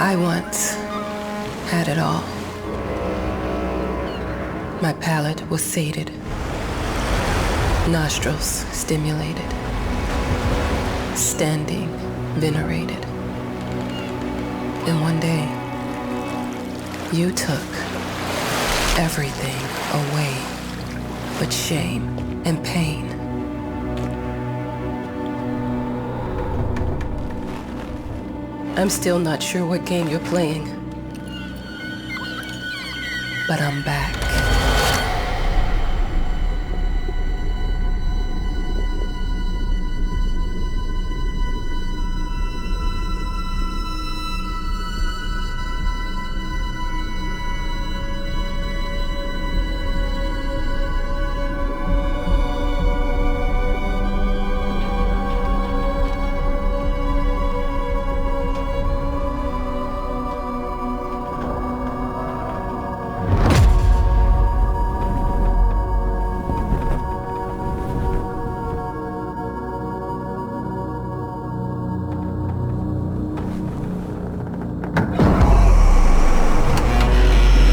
I once had it all. My palate was sated, nostrils stimulated, standing venerated. And one day, you took everything away but shame and pain. I'm still not sure what game you're playing, but I'm back.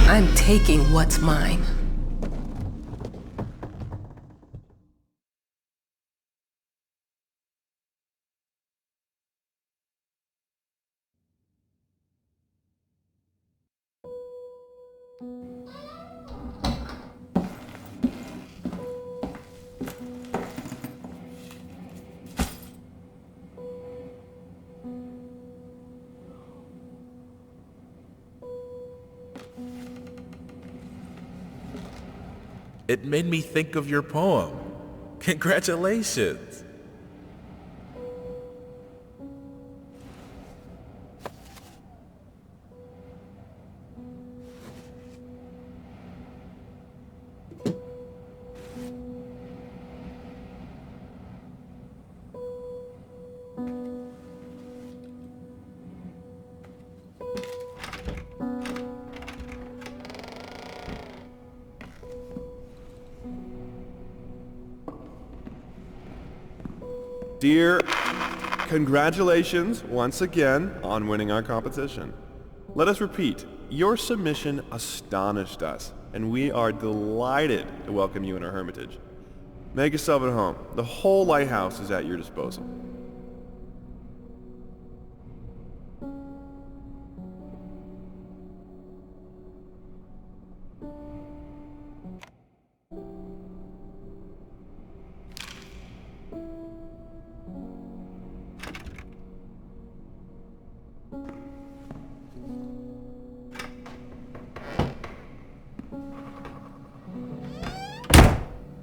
I'm taking what's mine. It made me think of your poem. Congratulations. Dear, congratulations once again on winning our competition. Let us repeat, your submission astonished us, and we are delighted to welcome you in our hermitage. Make yourself at home. The whole lighthouse is at your disposal.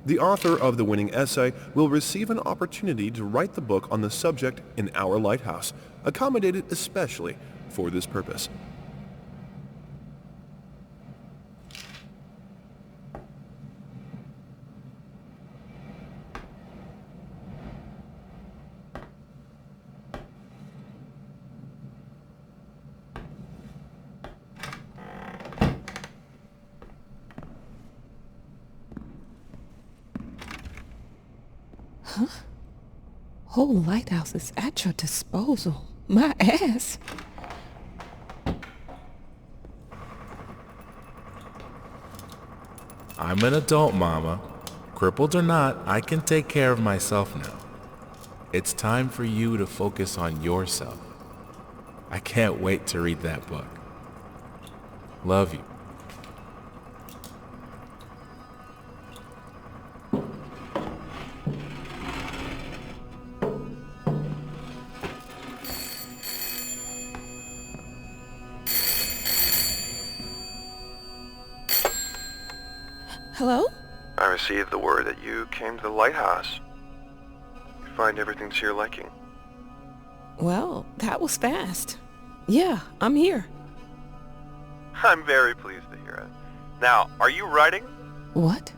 The author of the winning essay will receive an opportunity to write the book on the subject in our lighthouse, accommodated especially for this purpose. Whole lighthouse is at your disposal. My ass. I'm an adult, Mama. Crippled or not, I can take care of myself now. It's time for you to focus on yourself. I can't wait to read that book. Love you. Hello? I received the word that you came to the lighthouse. You find everything to your liking. Well, that was fast. Yeah, I'm here. I'm very pleased to hear it. Now, are you writing? What?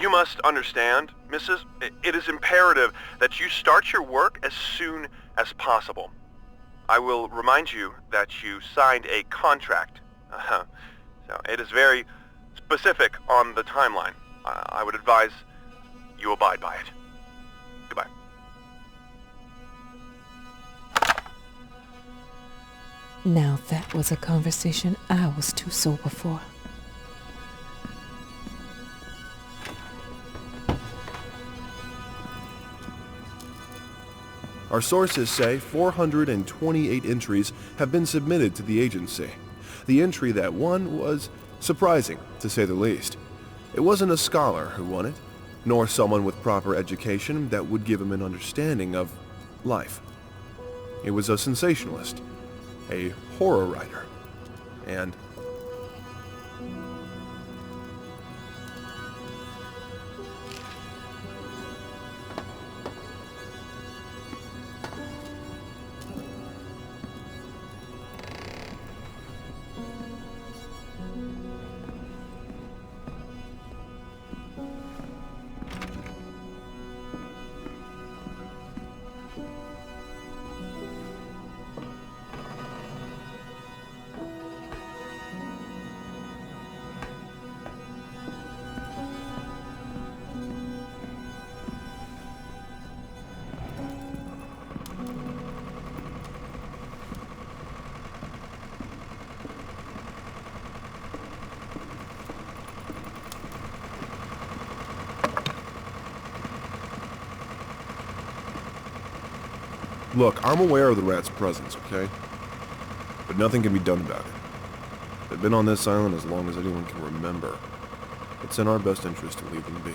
You must understand, Mrs., it is imperative that you start your work as soon as possible. I will remind you that you signed a contract. So it is very specific on the timeline. I would advise you abide by it. Goodbye. Now that was a conversation I was too sober for. Our sources say 428 entries have been submitted to the agency. The entry that won was surprising, to say the least. It wasn't a scholar who won it, nor someone with proper education that would give him an understanding of life. It was a sensationalist, a horror writer, and look, I'm aware of the rat's presence, okay? But nothing can be done about it. They've been on this island as long as anyone can remember. It's in our best interest to leave them be.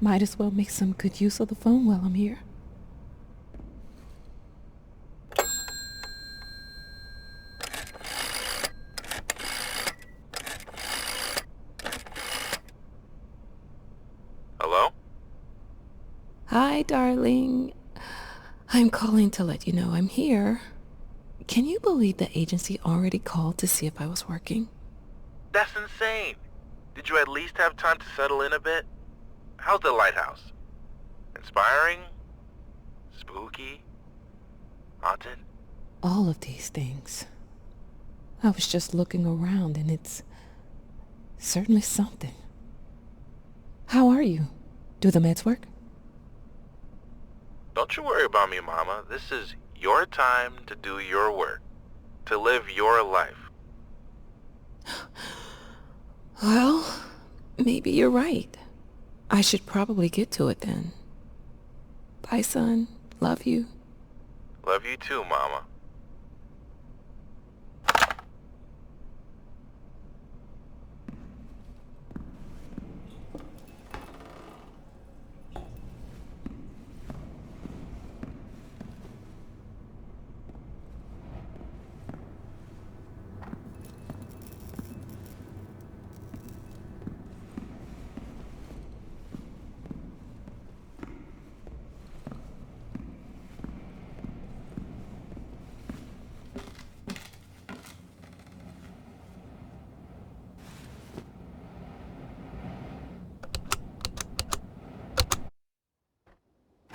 Might as well make some good use of the phone while I'm here. Hello? Hi, darling. I'm calling to let you know I'm here. Can you believe the agency already called to see if I was working? That's insane. Did you at least have time to settle in a bit? How's the lighthouse? Inspiring? Spooky? Haunted? All of these things. I was just looking around and it's certainly something. How are you? Do the meds work? Don't you worry about me, Mama. This is your time to do your work. To live your life. Well, maybe you're right. I should probably get to it then. Bye, son. Love you. Love you too, Mama.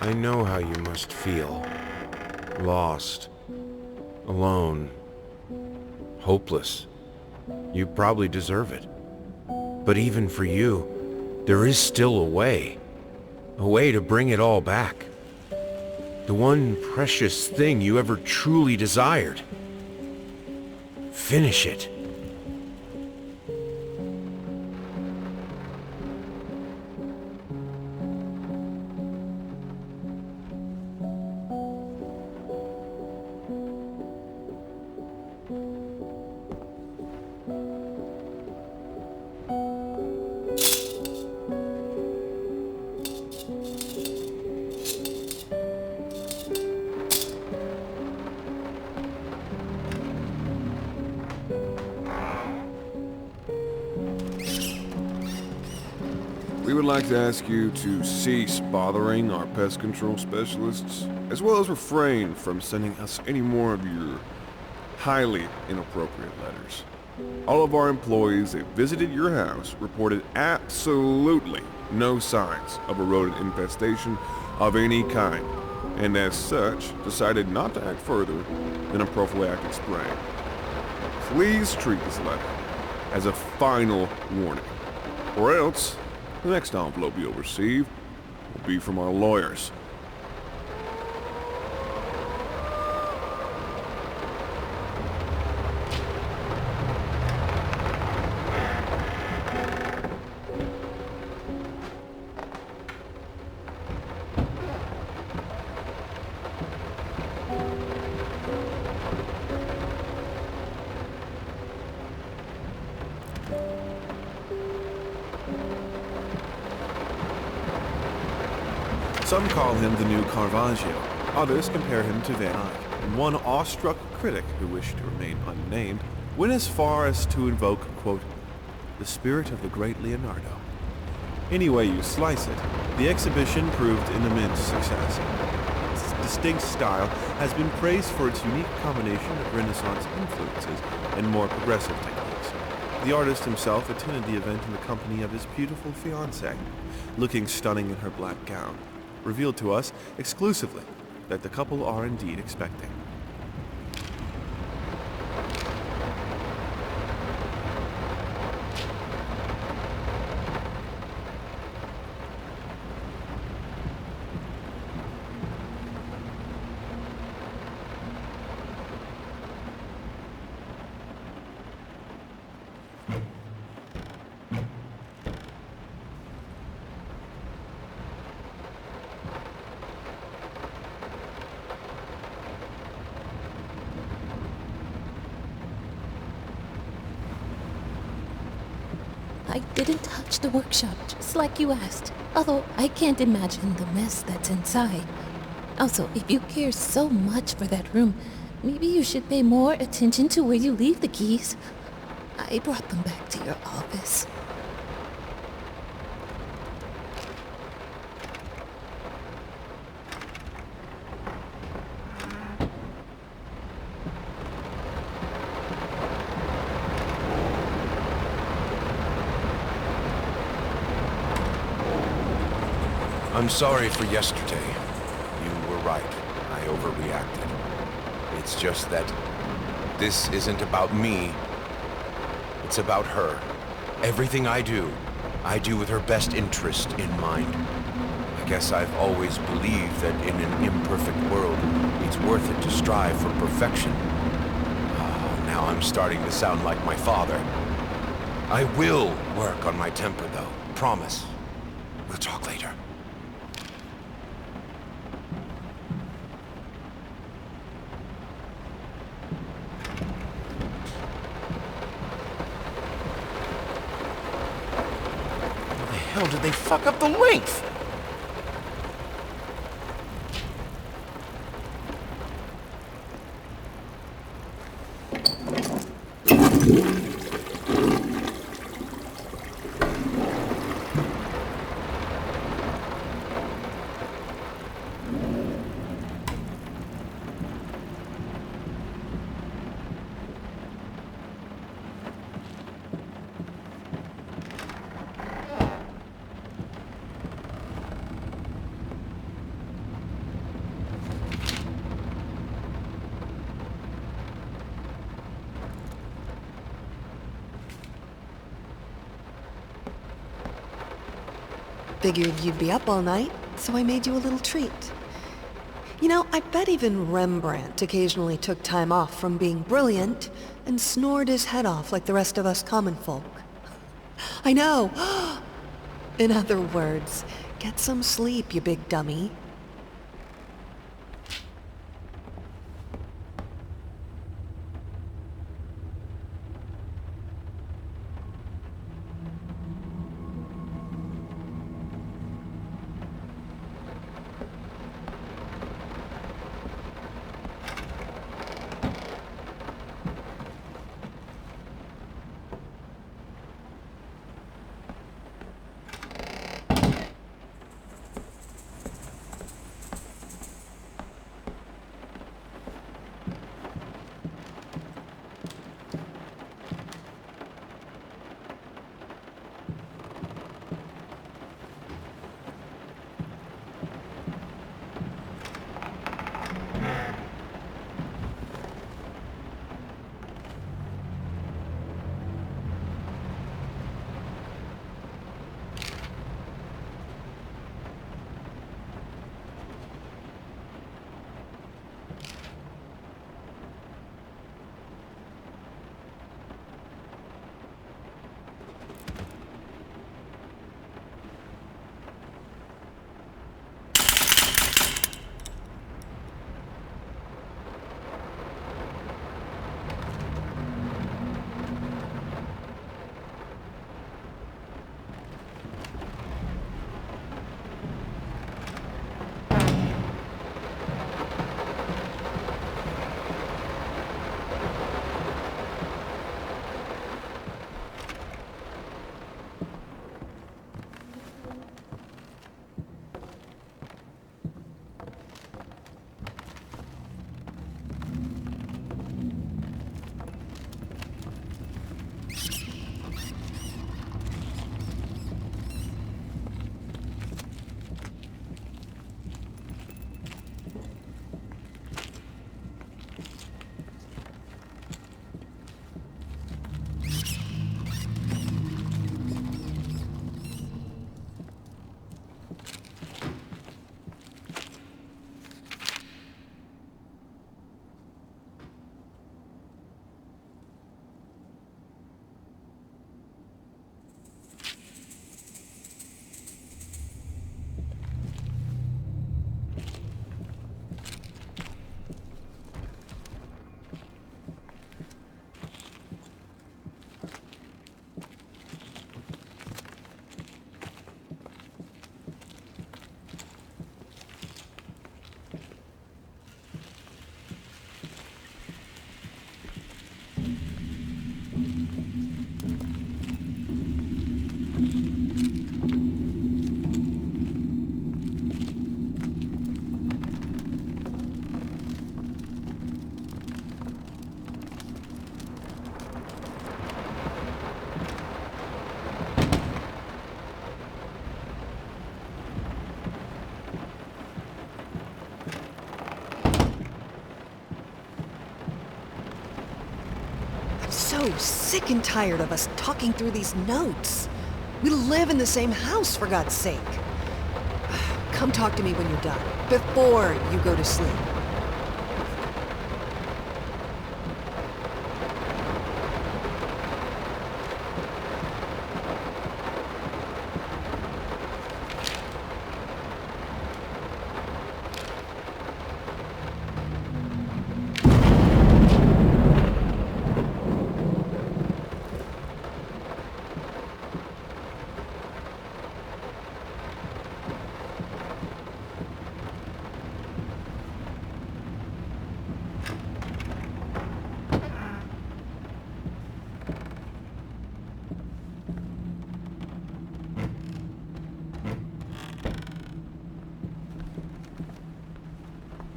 I know how you must feel. Lost. Alone. Hopeless. You probably deserve it. But even for you, there is still a way. A way to bring it all back. The one precious thing you ever truly desired. Finish it. We would like to ask you to cease bothering our pest control specialists, as well as refrain from sending us any more of your highly inappropriate letters. All of our employees that visited your house reported absolutely no signs of a rodent infestation of any kind, and as such, decided not to act further than a prophylactic spray. Please treat this letter as a final warning, or else the next envelope you'll receive will be from our lawyers. Some call him the new Caravaggio. Others compare him to Van Eyck. And one awestruck critic, who wished to remain unnamed, went as far as to invoke, quote, the spirit of the great Leonardo. Any way you slice it, the exhibition proved an immense success. Its distinct style has been praised for its unique combination of Renaissance influences and more progressive techniques. The artist himself attended the event in the company of his beautiful fiancée, looking stunning in her black gown, revealed to us exclusively that the couple are indeed expecting. I didn't touch the workshop, just like you asked. Although I can't imagine the mess that's inside. Also, if you care so much for that room, maybe you should pay more attention to where you leave the keys. I brought them back to your office. I'm sorry for yesterday. You were right. I overreacted. It's just that this isn't about me. It's about her. Everything I do with her best interest in mind. I guess I've always believed that in an imperfect world, it's worth it to strive for perfection. Now I'm starting to sound like my father. I will work on my temper, though. Promise. We'll talk later. How did they fuck up the length? Figured you'd be up all night, so I made you a little treat. You know, I bet even Rembrandt occasionally took time off from being brilliant and snored his head off like the rest of us common folk. I know! In other words, get some sleep, you big dummy. sick and tired of us talking through these notes. We live in the same house, for God's sake. Come talk to me when you're done, before you go to sleep.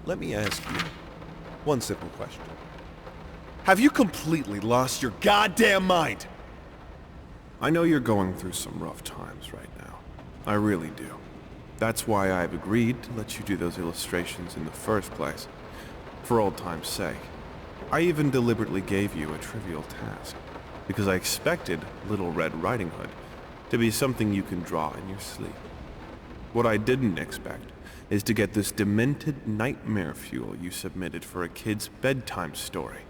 Let me ask you one simple question. Have you completely lost your goddamn mind? I know you're going through some rough times right now. I really do. That's why I've agreed to let you do those illustrations in the first place. For old time's sake. I even deliberately gave you a trivial task, because I expected Little Red Riding Hood to be something you can draw in your sleep. What I didn't expect is to get this demented nightmare fuel you submitted for a kid's bedtime story.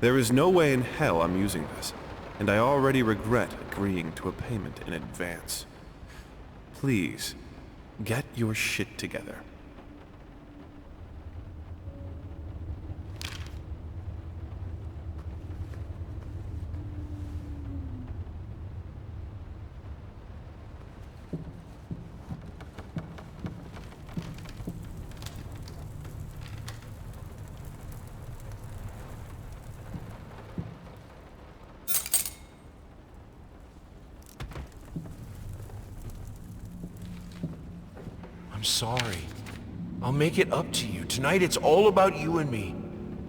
There is no way in hell I'm using this, and I already regret agreeing to a payment in advance. Please, get your shit together. I'm sorry. I'll make it up to you. Tonight it's all about you and me.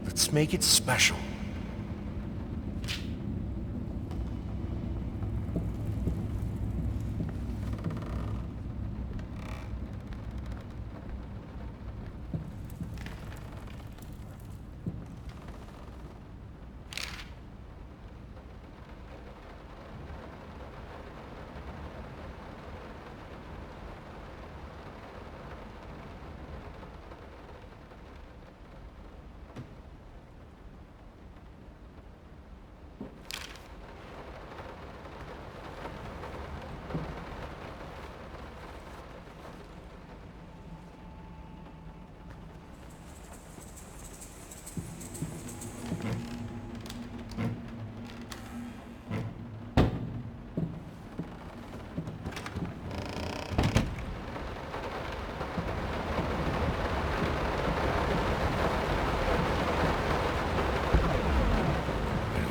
Let's make it special.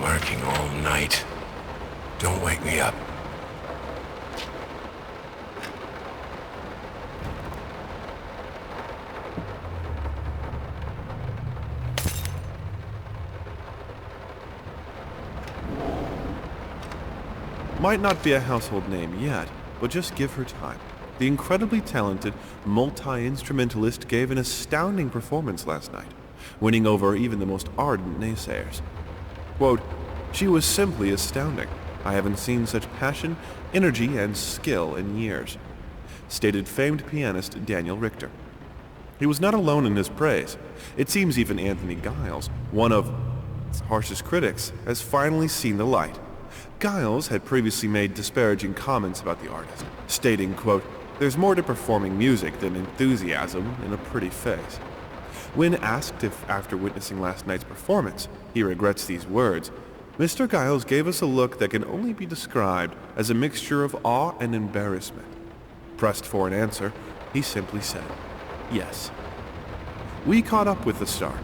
Working all night. Don't wake me up. Might not be a household name yet, but just give her time. The incredibly talented multi-instrumentalist gave an astounding performance last night, winning over even the most ardent naysayers. Quote, "She was simply astounding. I haven't seen such passion, energy, and skill in years," stated famed pianist Daniel Richter. He was not alone in his praise. It seems even Anthony Giles, one of its harshest critics, has finally seen the light. Giles had previously made disparaging comments about the artist, stating, quote, "There's more to performing music than enthusiasm in a pretty face." When asked if, after witnessing last night's performance, he regrets these words, Mr. Giles gave us a look that can only be described as a mixture of awe and embarrassment. Pressed for an answer, he simply said, "Yes." We caught up with the star.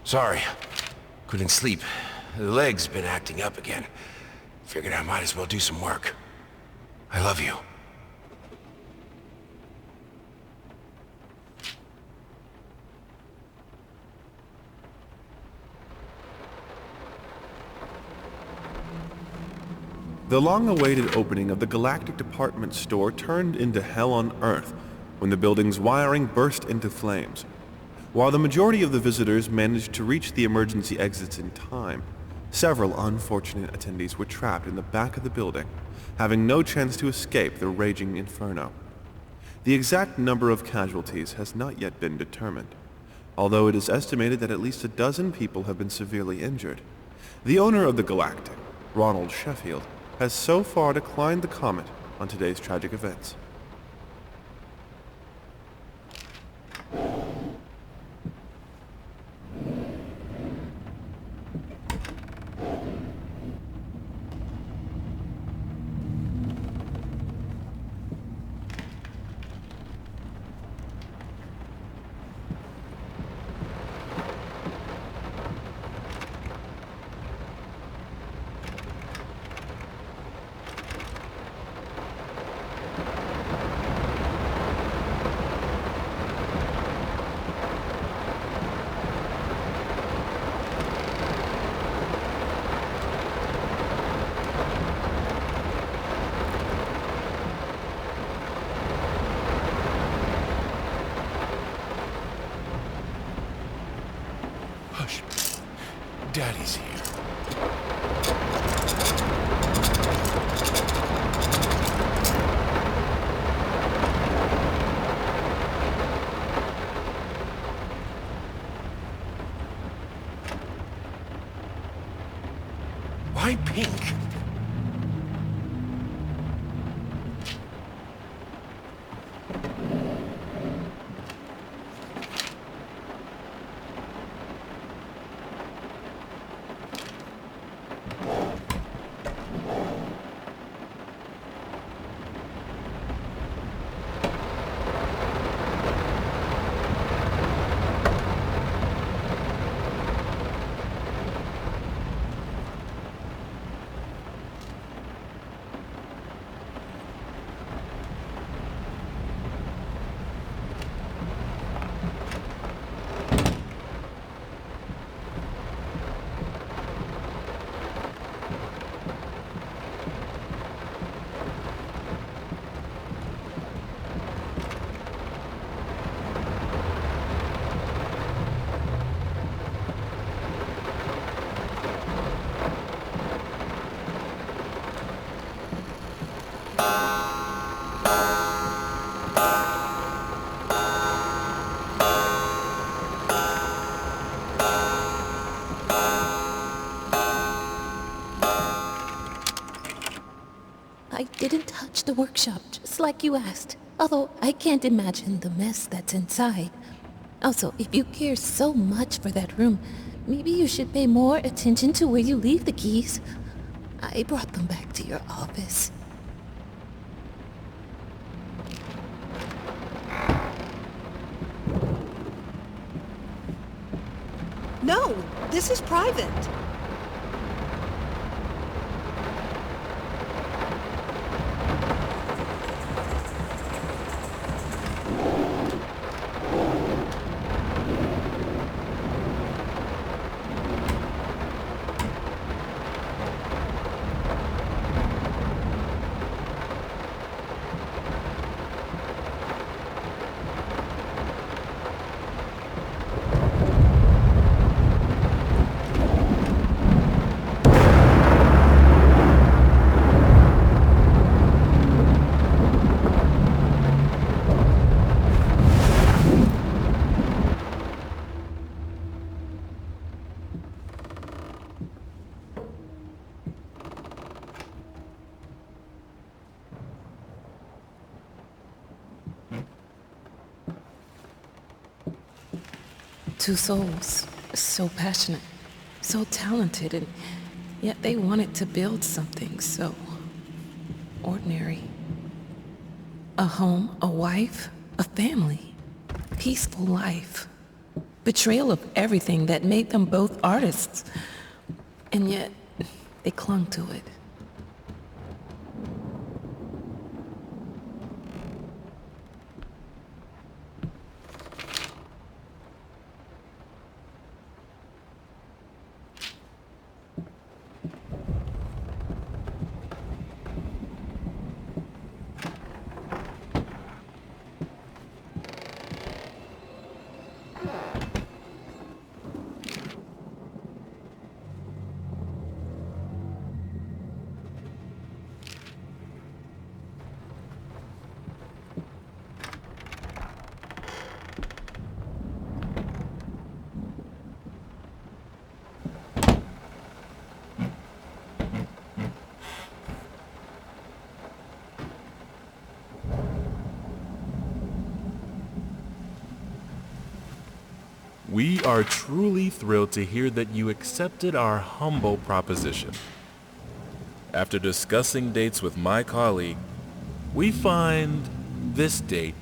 Sorry. Couldn't sleep. The leg's been acting up again. Figured I might as well do some work. I love you. The long-awaited opening of the Galactic Department Store turned into hell on Earth when the building's wiring burst into flames. While the majority of the visitors managed to reach the emergency exits in time, several unfortunate attendees were trapped in the back of the building, having no chance to escape the raging inferno. The exact number of casualties has not yet been determined, although it is estimated that at least a dozen people have been severely injured. The owner of the Galactic, Ronald Sheffield, has so far declined the comment on today's tragic events. Hush. Daddy's here. Why pink? I didn't touch the workshop, just like you asked. Although I can't imagine the mess that's inside. Also, if you care so much for that room, maybe you should pay more attention to where you leave the keys. I brought them back to your office. No, this is private. Two souls, so passionate, so talented, and yet they wanted to build something so ordinary. A home, a wife, a family, peaceful life. Betrayal of everything that made them both artists. And yet, they clung to it. We are truly thrilled to hear that you accepted our humble proposition. After discussing dates with my colleague, we find this date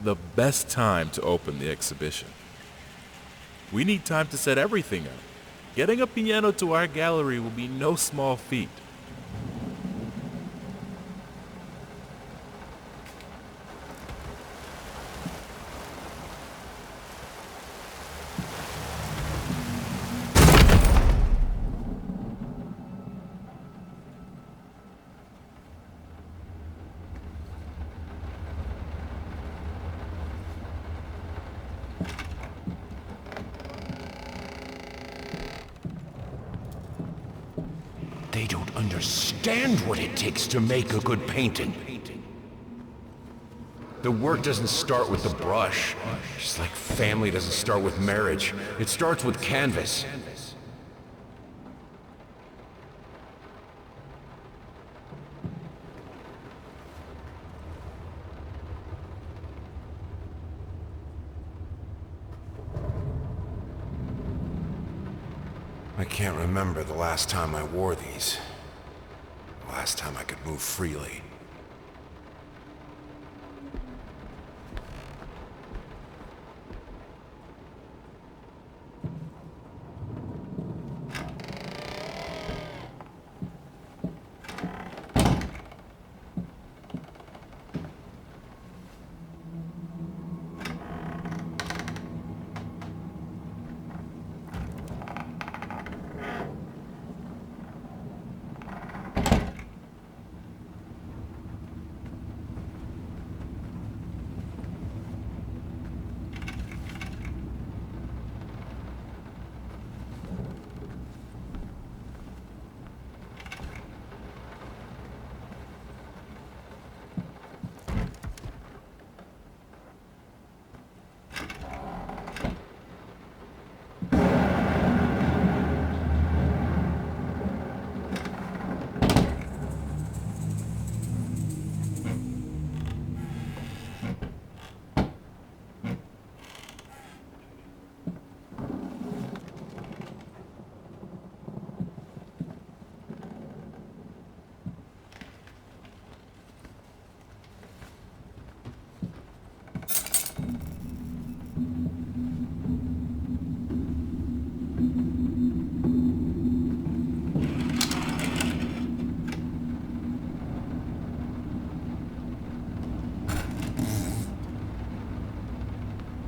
the best time to open the exhibition. We need time to set everything up. Getting a piano to our gallery will be no small feat. They don't understand what it takes to make a good painting. The work doesn't start with the brush. Just like family doesn't start with marriage. It starts with canvas. I can't remember the last time I wore these. The last time I could move freely.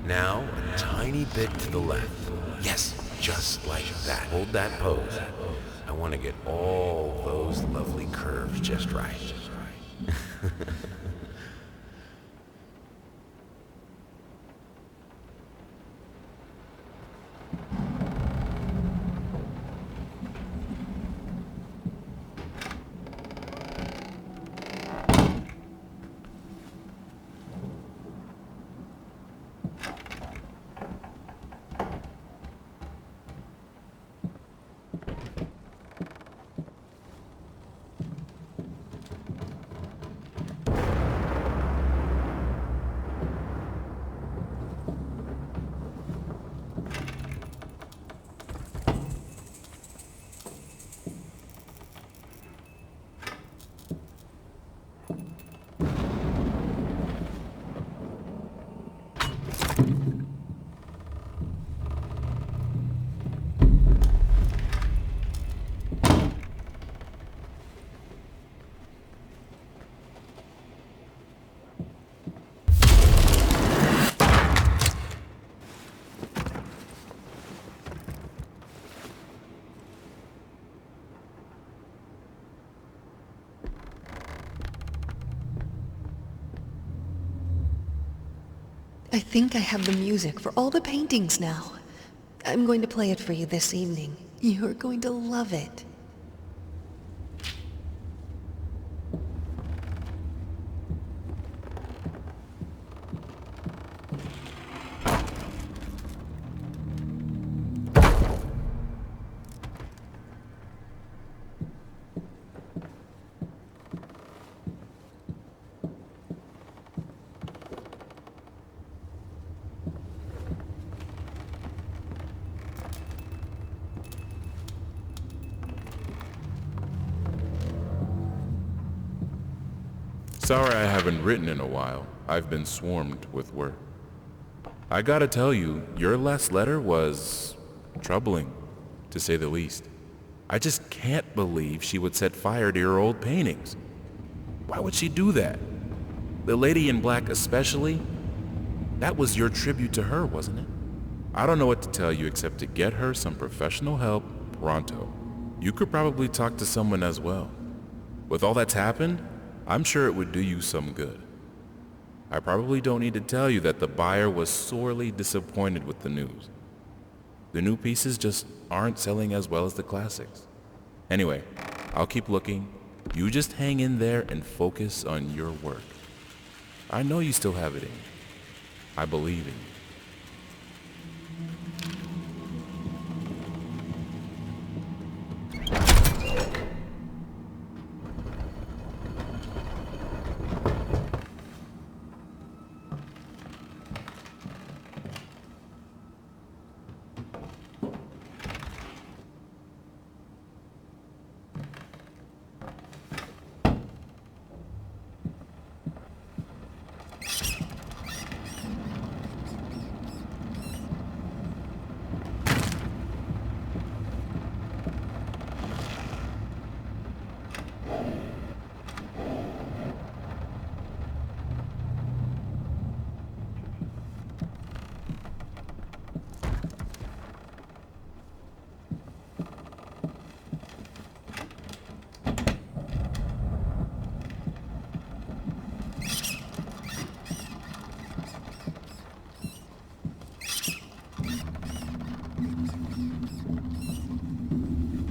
Now, a tiny bit to the left. Yes, just like that. Hold that pose. I want to get all those lovely curves just right. I think I have the music for all the paintings now. I'm going to play it for you this evening. You're going to love it. Sorry I haven't written in a while. I've been swarmed with work. I gotta tell you, your last letter was troubling, to say the least. I just can't believe she would set fire to your old paintings. Why would she do that? The lady in black especially? That was your tribute to her, wasn't it? I don't know what to tell you except to get her some professional help pronto. You could probably talk to someone as well. With all that's happened, I'm sure it would do you some good. I probably don't need to tell you that the buyer was sorely disappointed with the news. The new pieces just aren't selling as well as the classics. Anyway, I'll keep looking. You just hang in there and focus on your work. I know you still have it in you. I believe in you.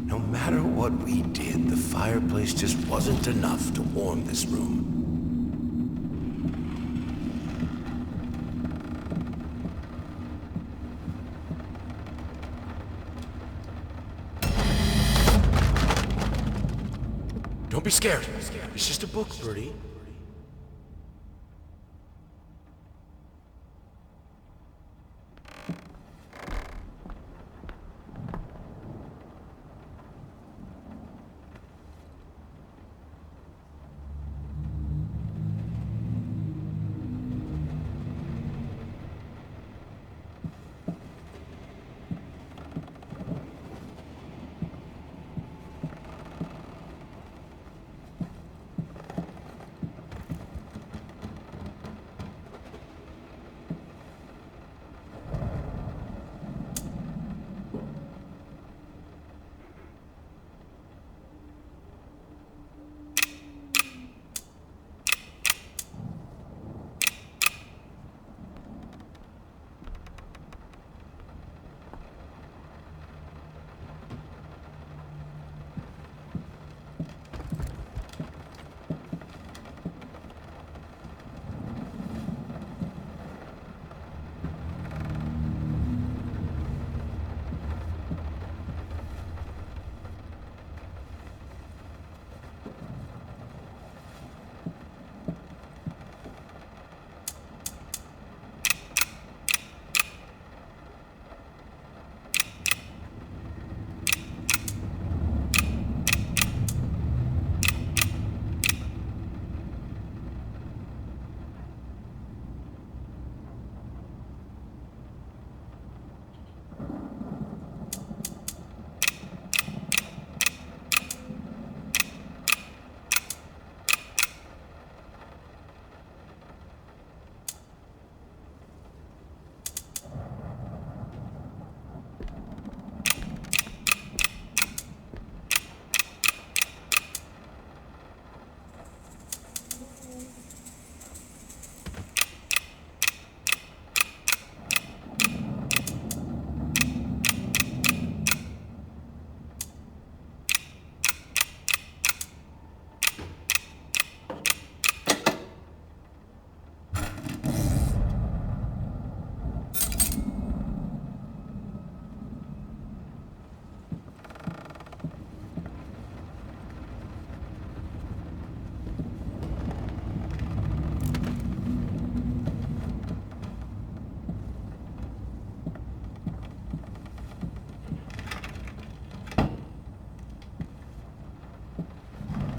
No matter what we did, the fireplace just wasn't enough to warm this room. Don't be scared. It's just a book, Birdie.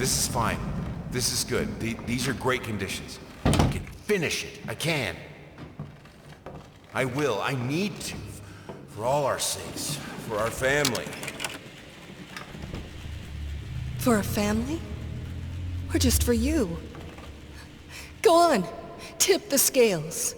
This is fine. This is good. These are great conditions. I can finish it. I can. I will. I need to. For all our sakes. For our family. For a family? Or just for you? Go on, tip the scales.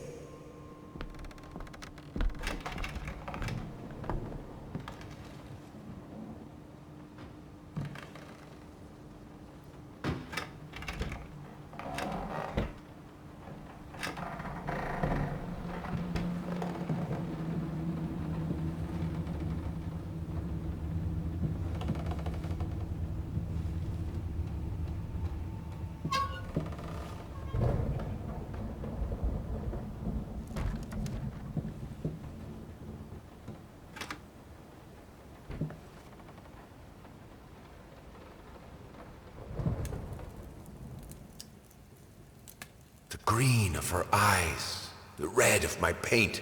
The green of her eyes, the red of my paint.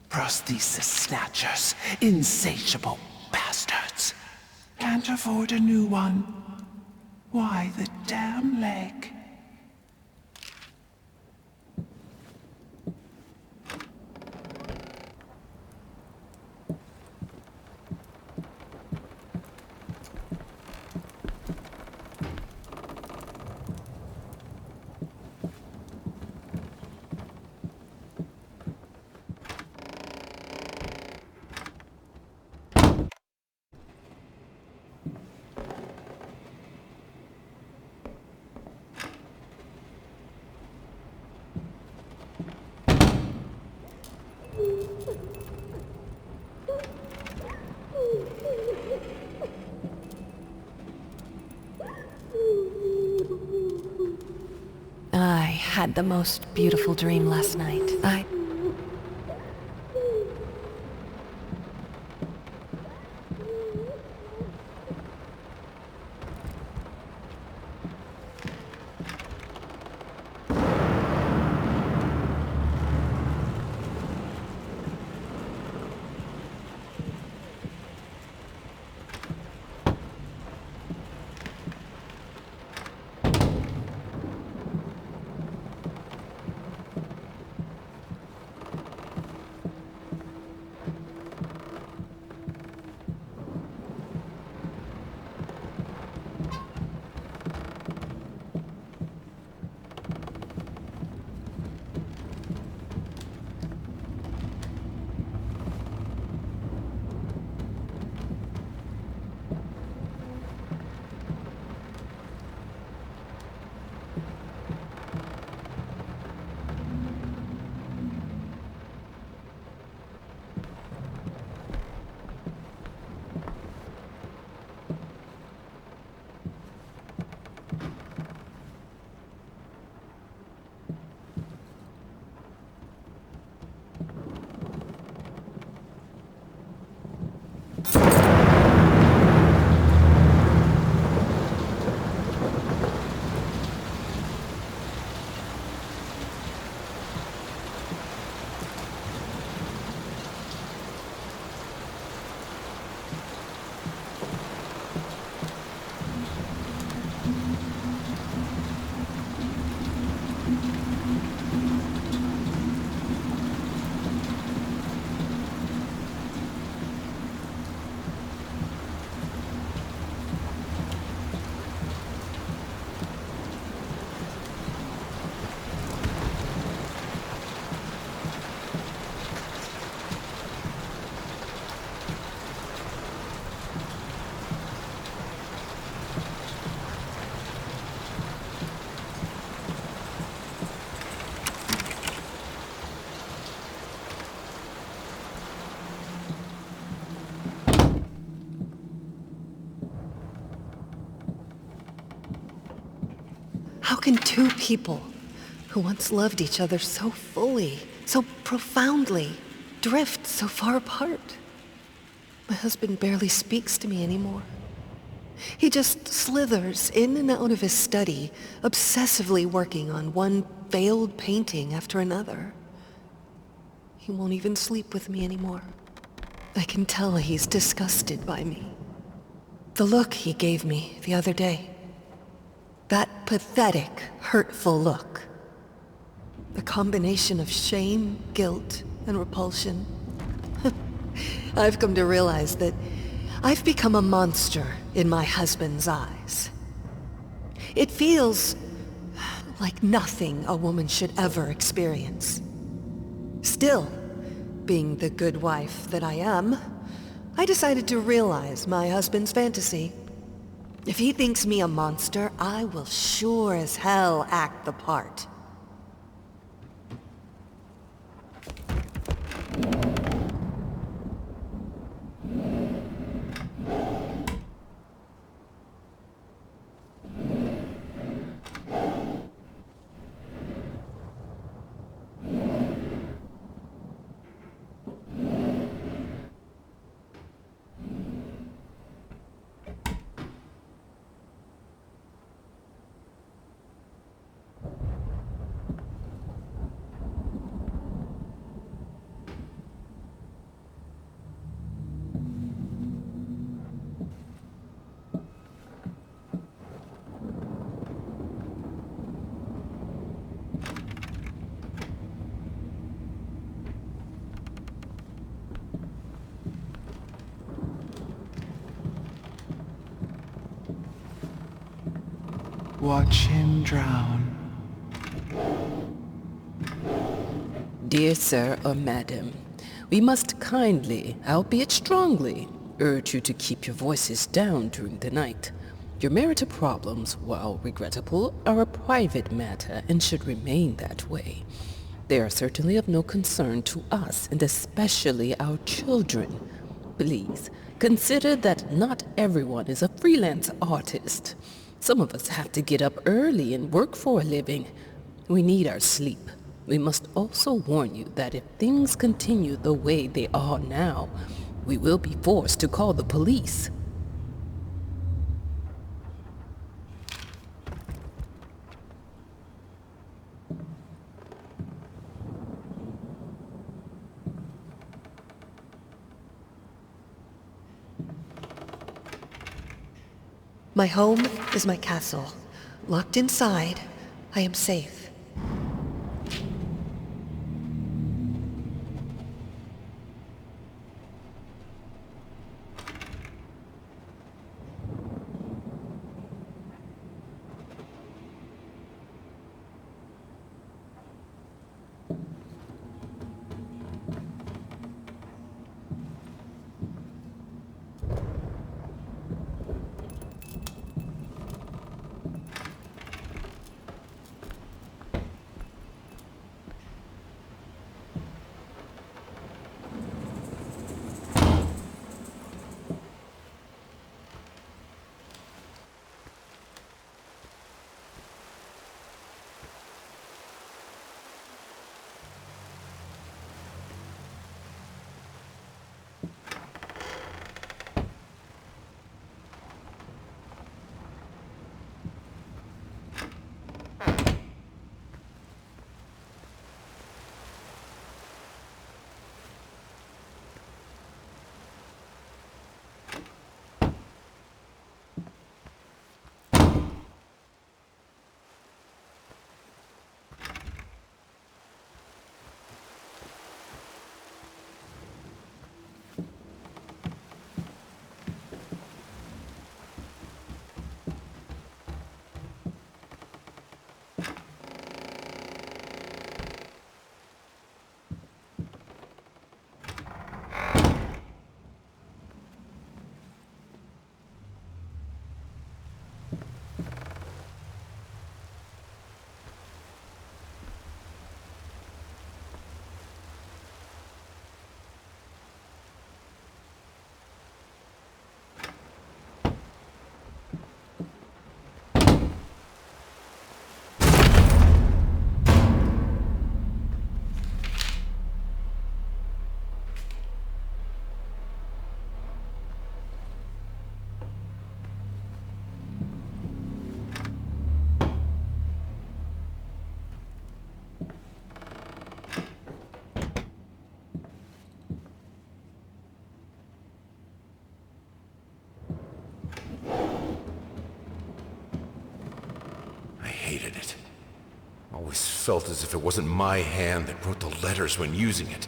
Prosthesis snatchers, insatiable bastards. Can't afford a new one. Why the damn leg? I had the most beautiful dream last night. How can two people who once loved each other so fully, so profoundly, drift so far apart? My husband barely speaks to me anymore. He just slithers in and out of his study, obsessively working on one failed painting after another. He won't even sleep with me anymore. I can tell he's disgusted by me. The look he gave me the other day. That pathetic, hurtful look. The combination of shame, guilt, and repulsion. I've come to realize that I've become a monster in my husband's eyes. It feels like nothing a woman should ever experience. Still, being the good wife that I am, I decided to realize my husband's fantasy. If he thinks me a monster, I will sure as hell act the part. Watch him drown. Dear sir or madam, we must kindly, albeit strongly, urge you to keep your voices down during the night. Your marital problems, while regrettable, are a private matter and should remain that way. They are certainly of no concern to us, and especially our children. Please, consider that not everyone is a freelance artist. Some of us have to get up early and work for a living. We need our sleep. We must also warn you that if things continue the way they are now, we will be forced to call the police. My home is my castle. Locked inside, I am safe. felt as if it wasn't my hand that wrote the letters when using it.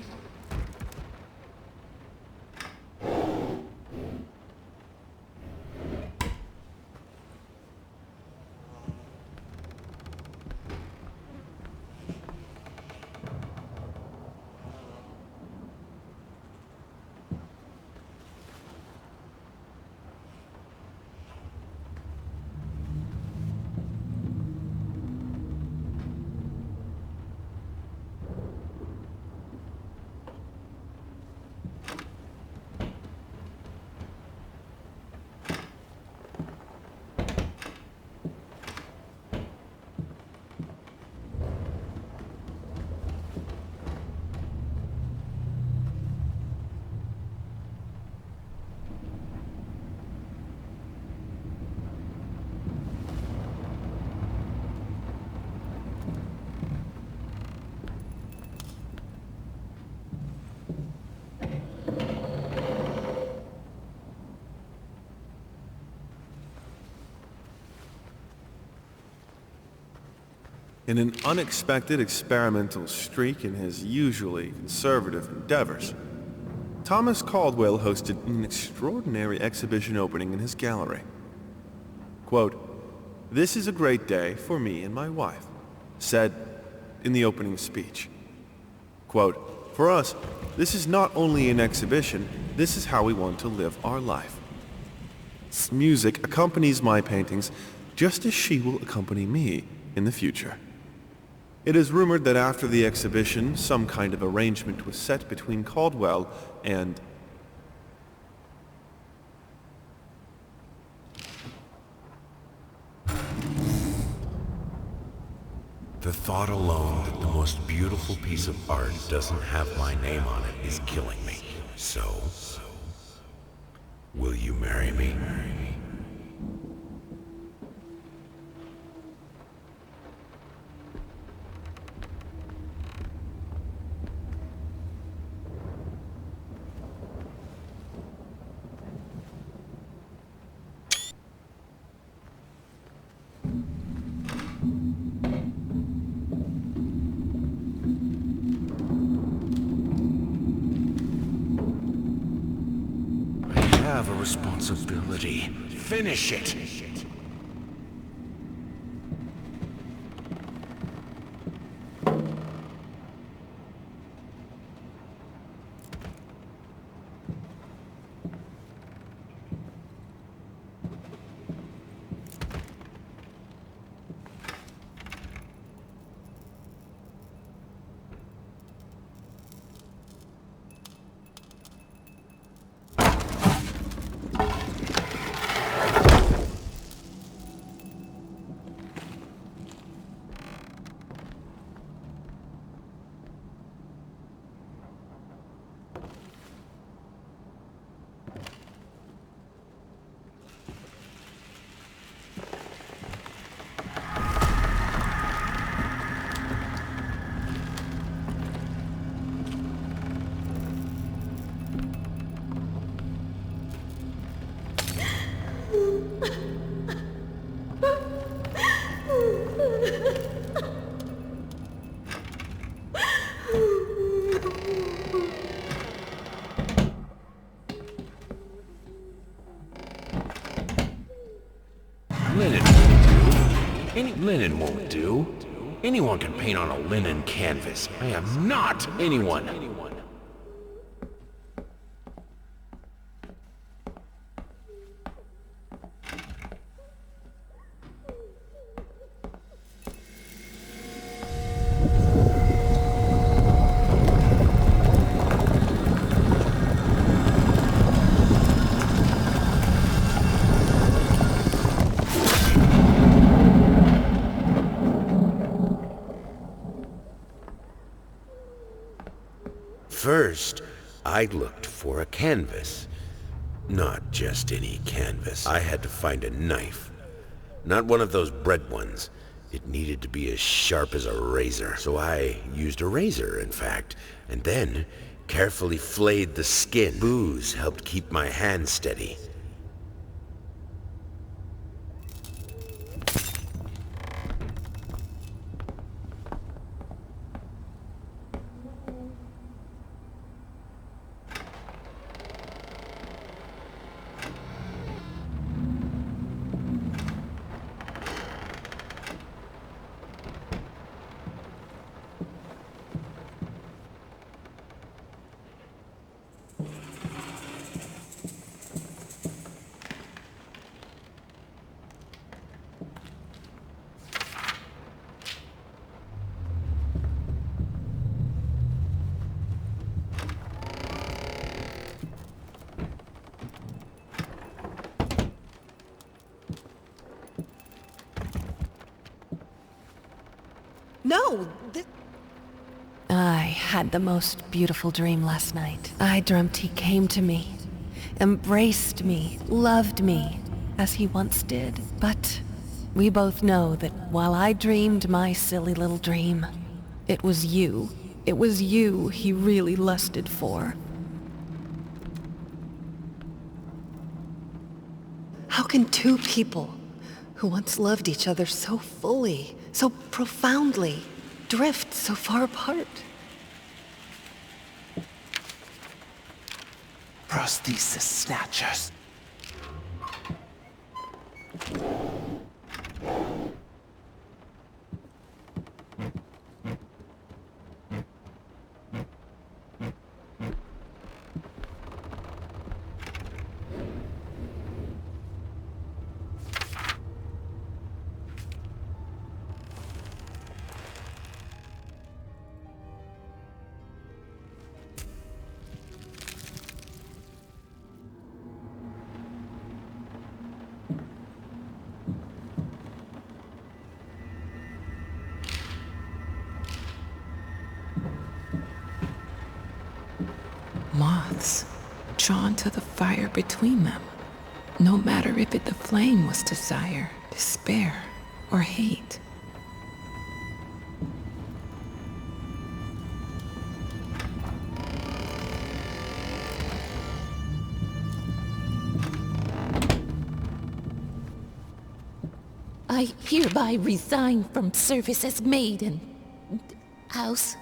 In an unexpected experimental streak in his usually conservative endeavors, Thomas Caldwell hosted an extraordinary exhibition opening in his gallery. Quote, "This is a great day for me and my wife," said in the opening speech. Quote, "For us, this is not only an exhibition, this is how we want to live our life. Music accompanies my paintings just as she will accompany me in the future." It is rumored that after the exhibition, some kind of arrangement was set between Caldwell and... The thought alone that the most beautiful piece of art doesn't have my name on it is killing me. So, will you marry me? I have a responsibility. Finish it! Linen won't do. Anyone can paint on a linen canvas. I am not anyone. First, I looked for a canvas. Not just any canvas. I had to find a knife. Not one of those bread ones. It needed to be as sharp as a razor. So I used a razor, in fact, and then carefully flayed the skin. Booze helped keep my hand steady. No, I had the most beautiful dream last night. I dreamt he came to me, embraced me, loved me, as he once did. But we both know that while I dreamed my silly little dream, it was you. It was you he really lusted for. How can two people who once loved each other so fully, so profoundly, drift so far apart? Prosthesis snatchers. Moths, drawn to the fire between them, no matter if the flame was desire, despair, or hate. I hereby resign from service as maid and house.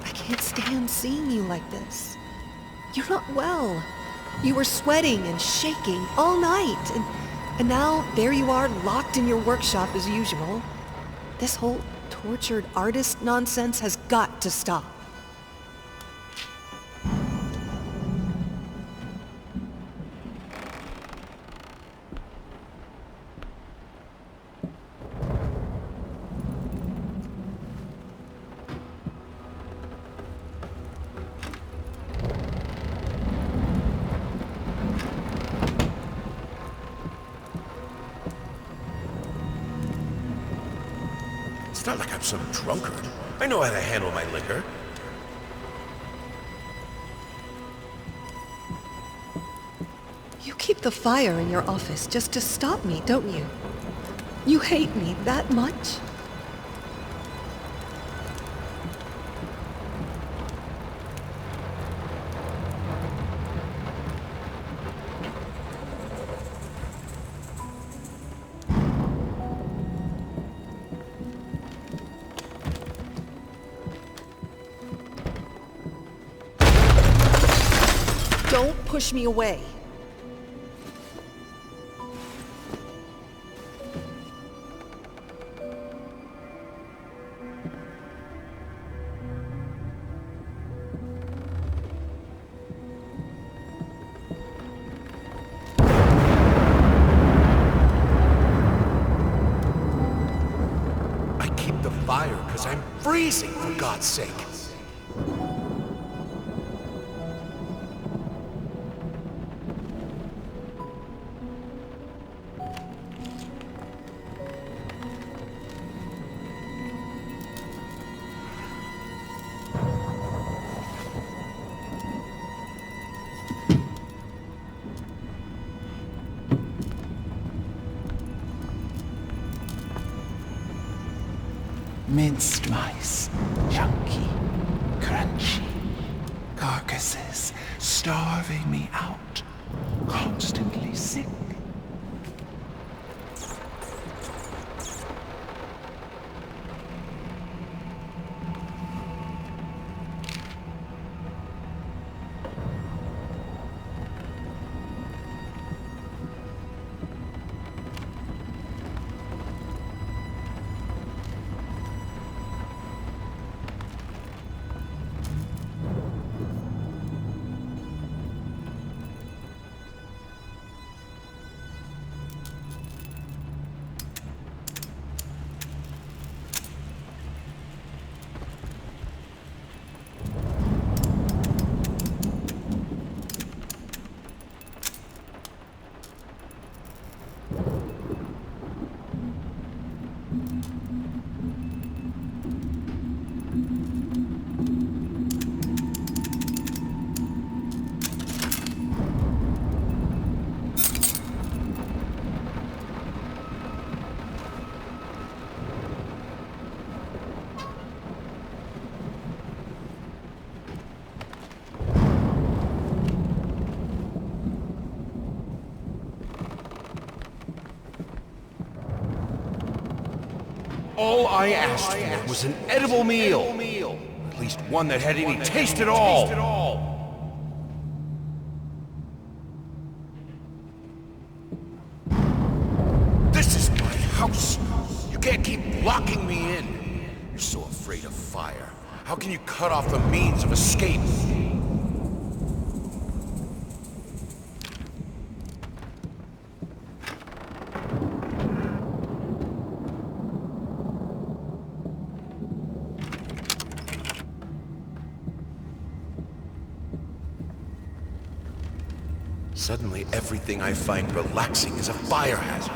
I can't stand seeing you like this. You're not well. You were sweating and shaking all night, and now there you are locked in your workshop as usual. This whole tortured artist nonsense has got to stop. It's not like I'm some drunkard. I know how to handle my liquor. You keep the fire in your office just to stop me, don't you? You hate me that much? Don't push me away. I keep the fire because I'm freezing, for God's sake. Minced mice, chunky, crunchy, carcasses starving me out, constantly sick. All I asked for was an edible meal. At least one that had any taste at all. This is my house. You can't keep locking me in. You're so afraid of fire. How can you cut off the means of escape? Suddenly, everything I find relaxing is a fire hazard.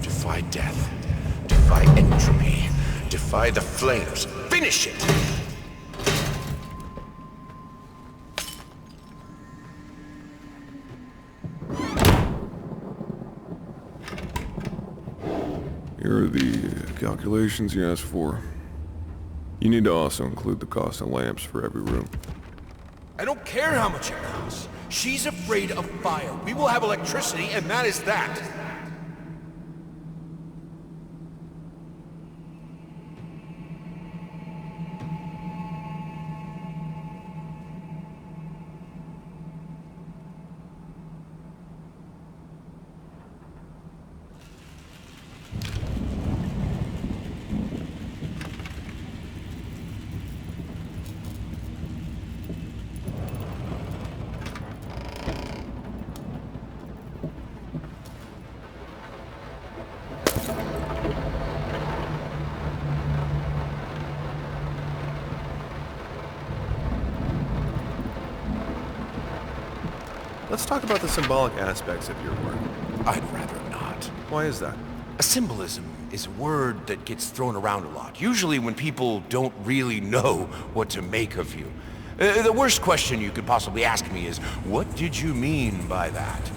Defy death. Defy entropy. Defy the flames. Finish it! Here are the calculations you asked for. You need to also include the cost of lamps for every room. I don't care how much it costs. She's afraid of fire. We will have electricity, and that is that. Let's talk about the symbolic aspects of your work. I'd rather not. Why is that? A symbolism is a word that gets thrown around a lot, usually when people don't really know what to make of you. The worst question you could possibly ask me is, what did you mean by that?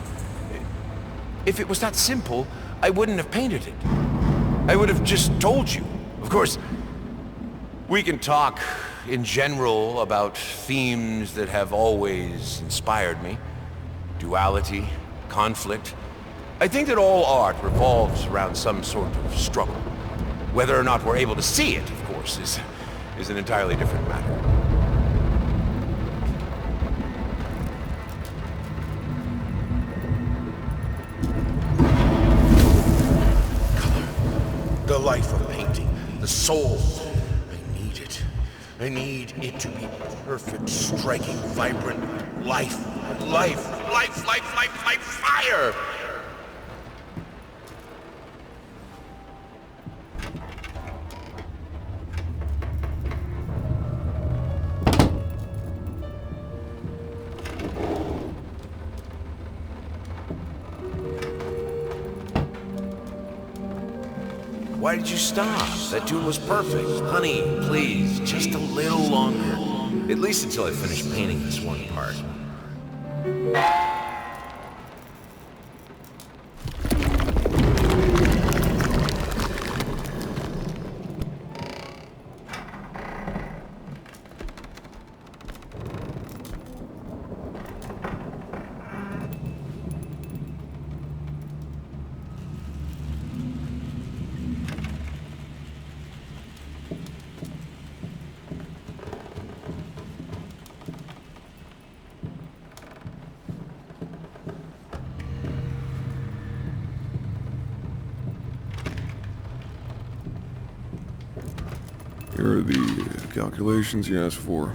If it was that simple, I wouldn't have painted it. I would have just told you. Of course, we can talk in general about themes that have always inspired me. Duality, conflict. I think that all art revolves around some sort of struggle. Whether or not we're able to see it, of course, is an entirely different matter. Color. The life of painting. The soul. I need it. I need it to be perfect, striking, vibrant. Life. Life. Life, life, life, life, fire! Why did you stop? That tune was perfect. Honey, please, just a little longer. At least until I finish painting this one part. Here are the calculations you asked for.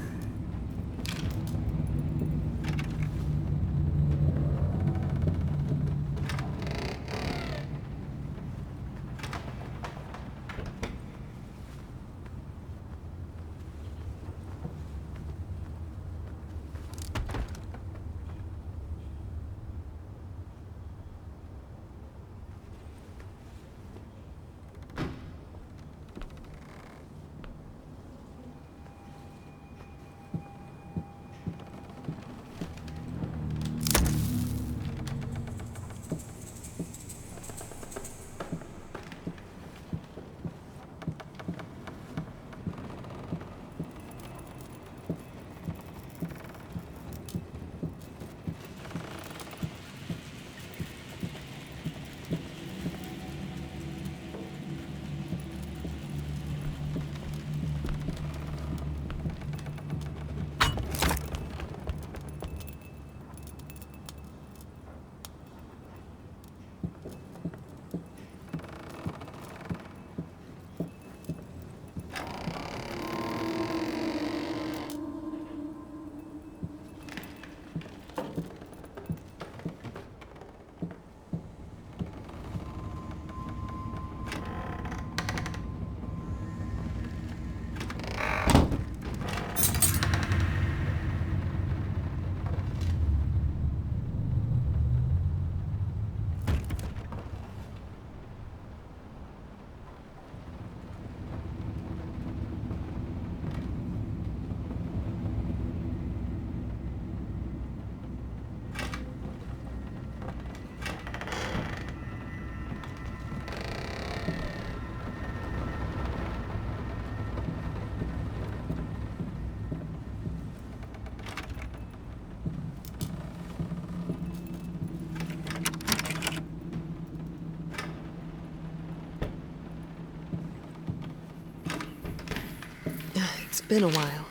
It's been a while.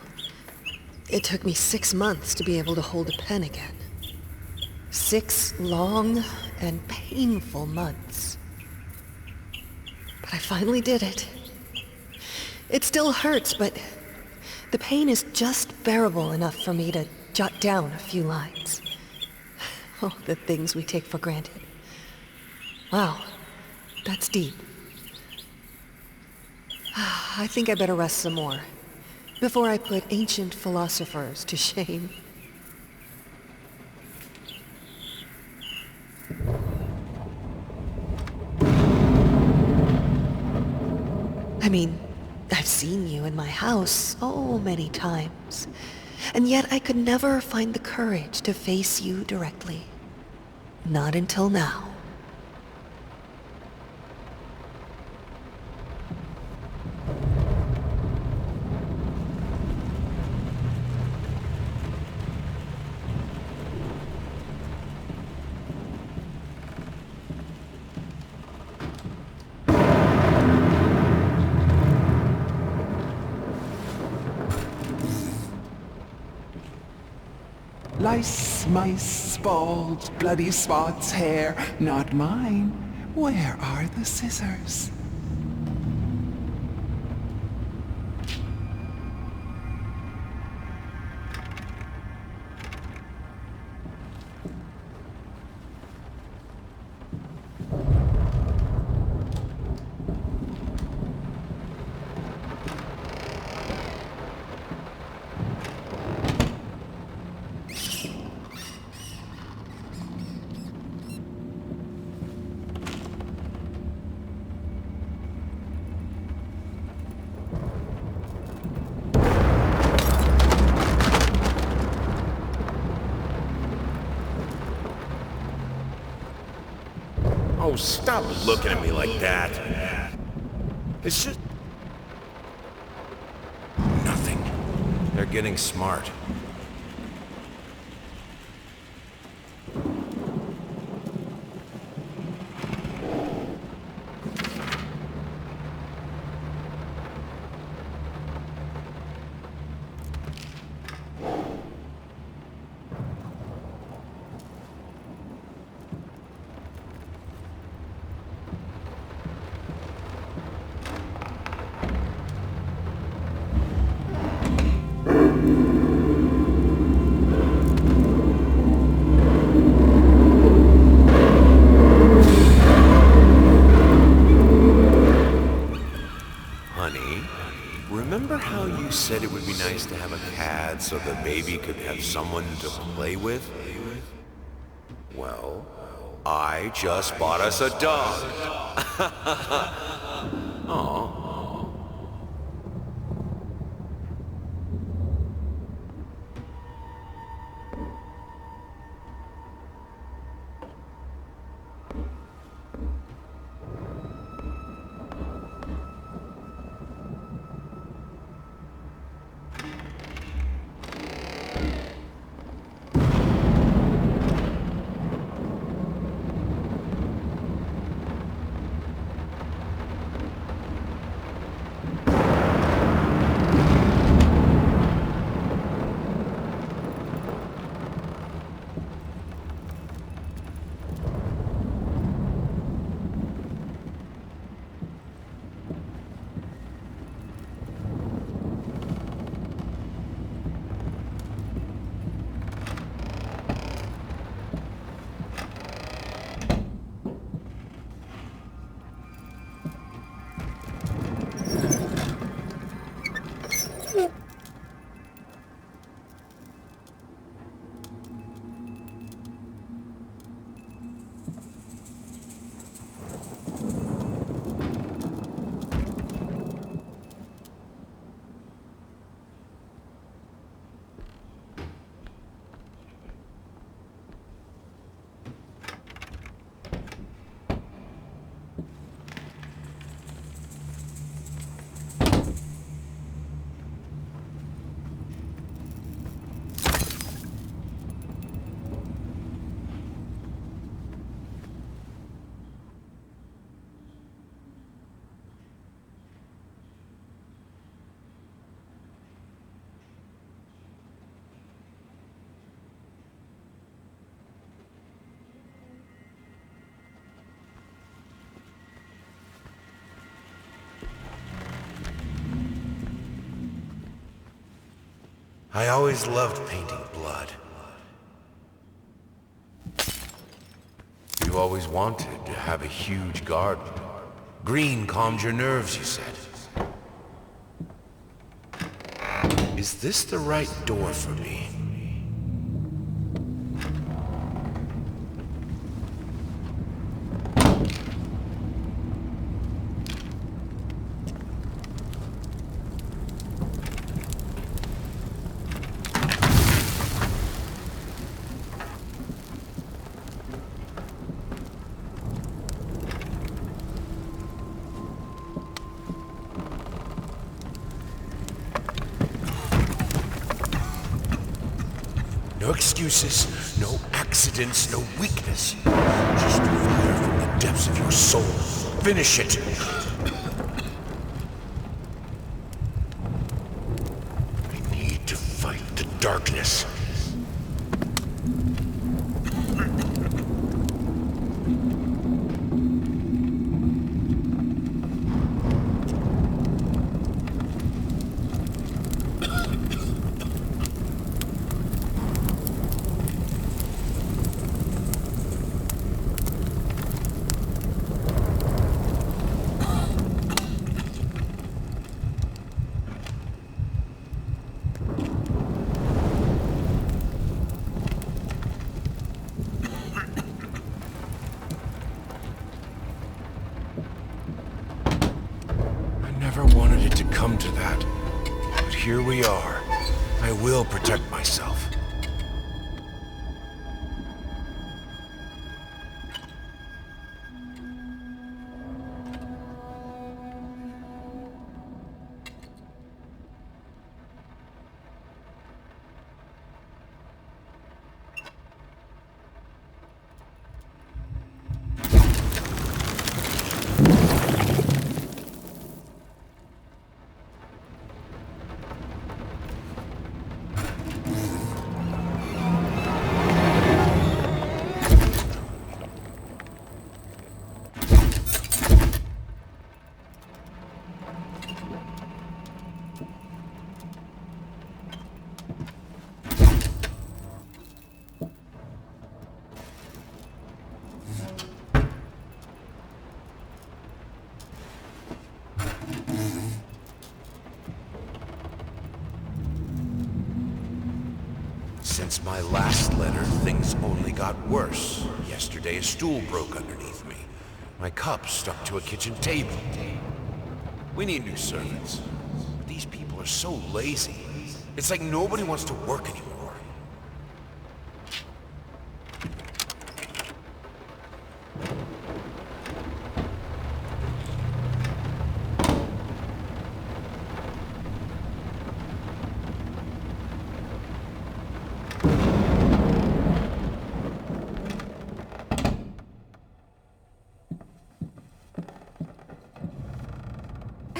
It took me 6 months to be able to hold a pen again. 6 long and painful months. But I finally did it. It still hurts, but the pain is just bearable enough for me to jot down a few lines. Oh, the things we take for granted. Wow, that's deep. I think I better rest some more before I put ancient philosophers to shame. I mean, I've seen you in my house so many times, and yet I could never find the courage to face you directly. Not until now. Lice, mice, bald, bloody spots, hair, not mine. Where are the scissors? Oh, stop looking at me like that. It's just... nothing. They're getting smart. so the baby could have someone to play with? Well, I just bought us a dog. Aw. I always loved painting blood. You always wanted to have a huge garden. Green calmed your nerves, you said. Is this the right door for me? No excuses, no accidents, no weakness. Just fire from the depths of your soul. Finish it! I need to fight the darkness. Come to that. But here we are. I will protect myself. Since my last letter, things only got worse. Yesterday, a stool broke underneath me. My cup stuck to a kitchen table. We need new servants. But these people are so lazy. It's like nobody wants to work anymore.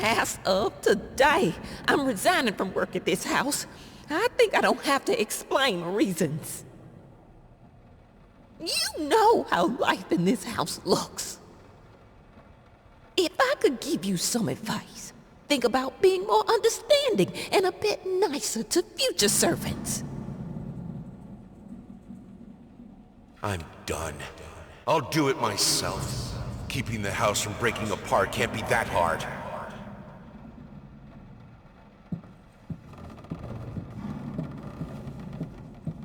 As of today, I'm resigning from work at this house. I think I don't have to explain my reasons. You know how life in this house looks. If I could give you some advice, think about being more understanding and a bit nicer to future servants. I'm done. I'll do it myself. Keeping the house from breaking apart can't be that hard.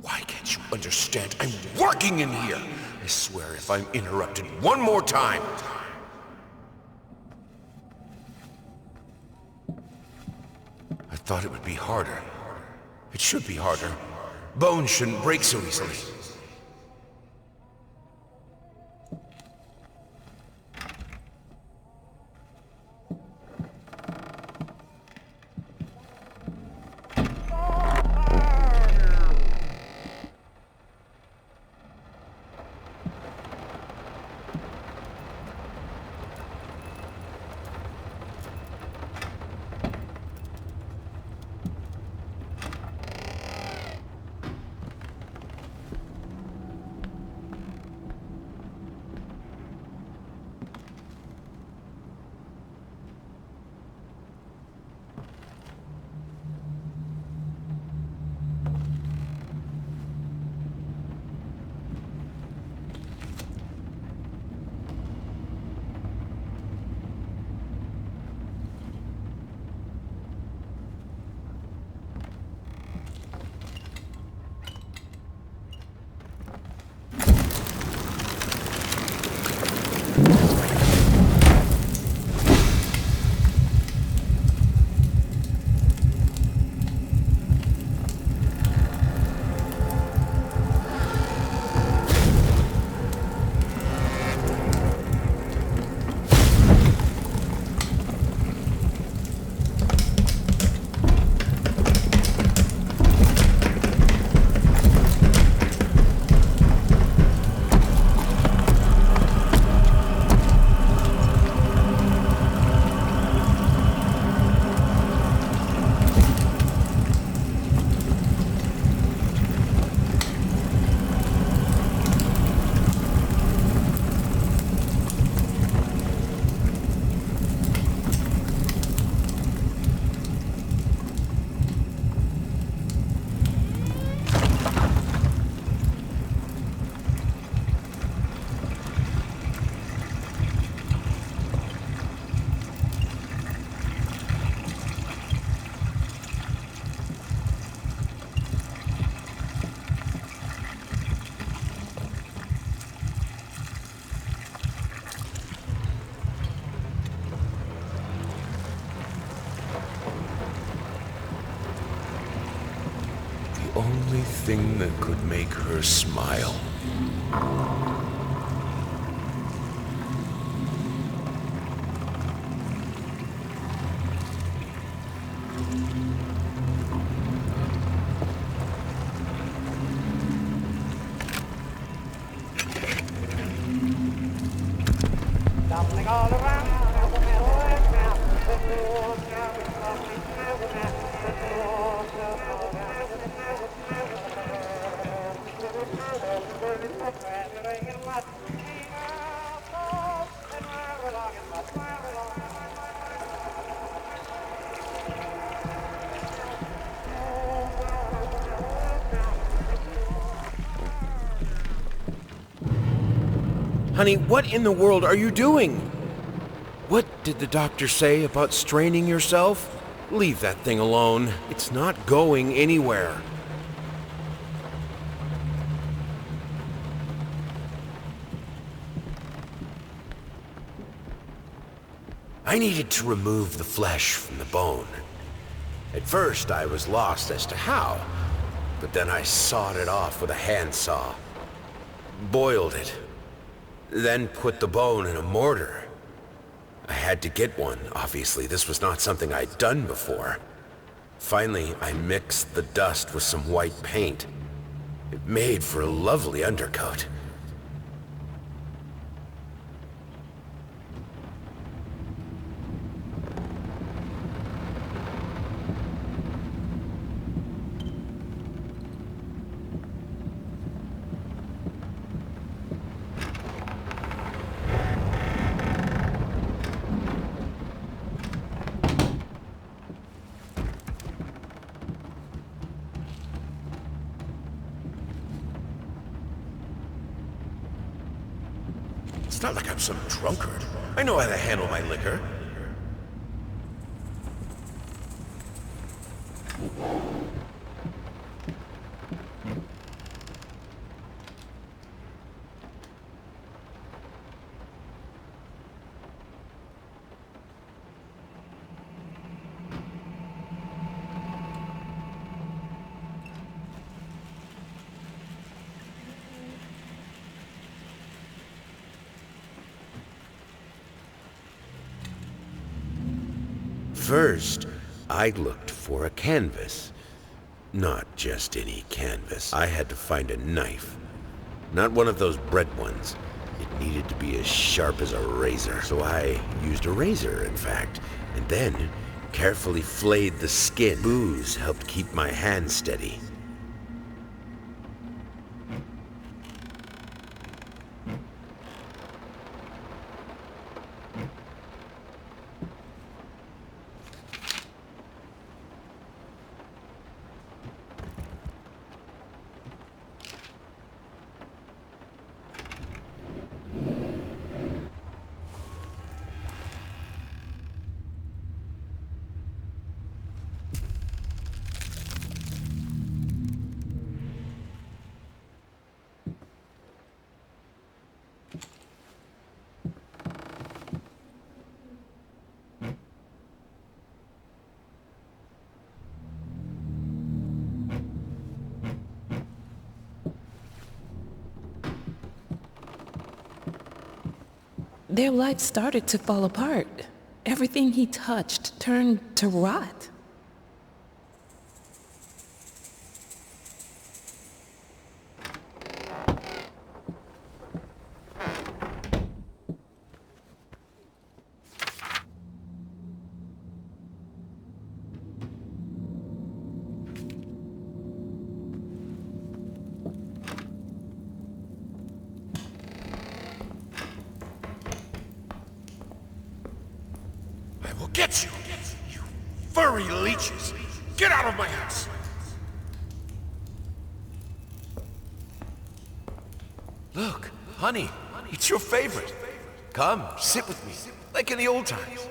Why can't you understand? I'm working in here! I swear if I'm interrupted one more time... I thought it would be harder. It should be harder. Bones shouldn't break so easily. Only thing that could make her smile. Honey, what in the world are you doing? What did the doctor say about straining yourself? Leave that thing alone. It's not going anywhere. I needed to remove the flesh from the bone. At first, I was lost as to how, but then I sawed it off with a handsaw, boiled it, then put the bone in a mortar. I had to get one, obviously. This was not something I'd done before. Finally, I mixed the dust with some white paint. It made for a lovely undercoat. It's not like I'm some drunkard. I know how to handle my liquor. First, I looked for a canvas. Not just any canvas. I had to find a knife. Not one of those bread ones. It needed to be as sharp as a razor. So I used a razor, in fact, and then carefully flayed the skin. Booze helped keep my hand steady. Their life started to fall apart. Everything he touched turned to rot. Get you! You furry leeches! Get out of my house! Look, honey, it's your favorite. Come, sit with me, like in the old times.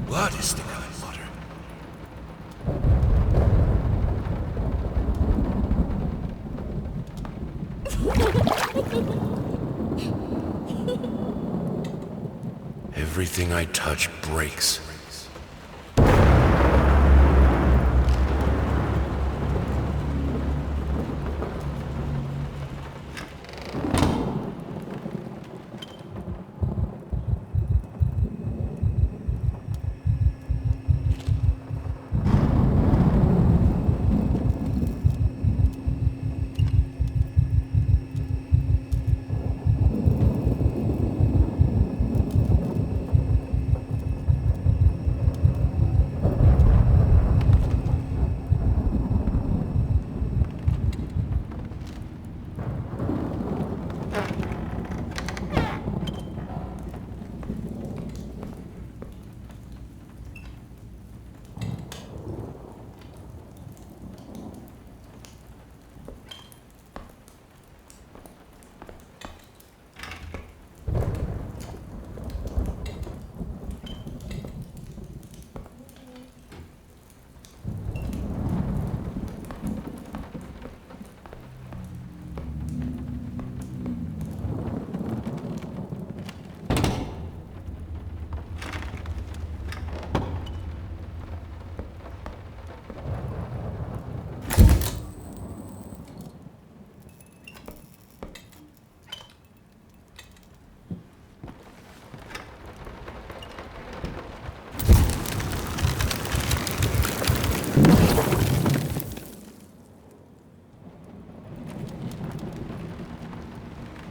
Blood is thicker than water. Everything I touch breaks.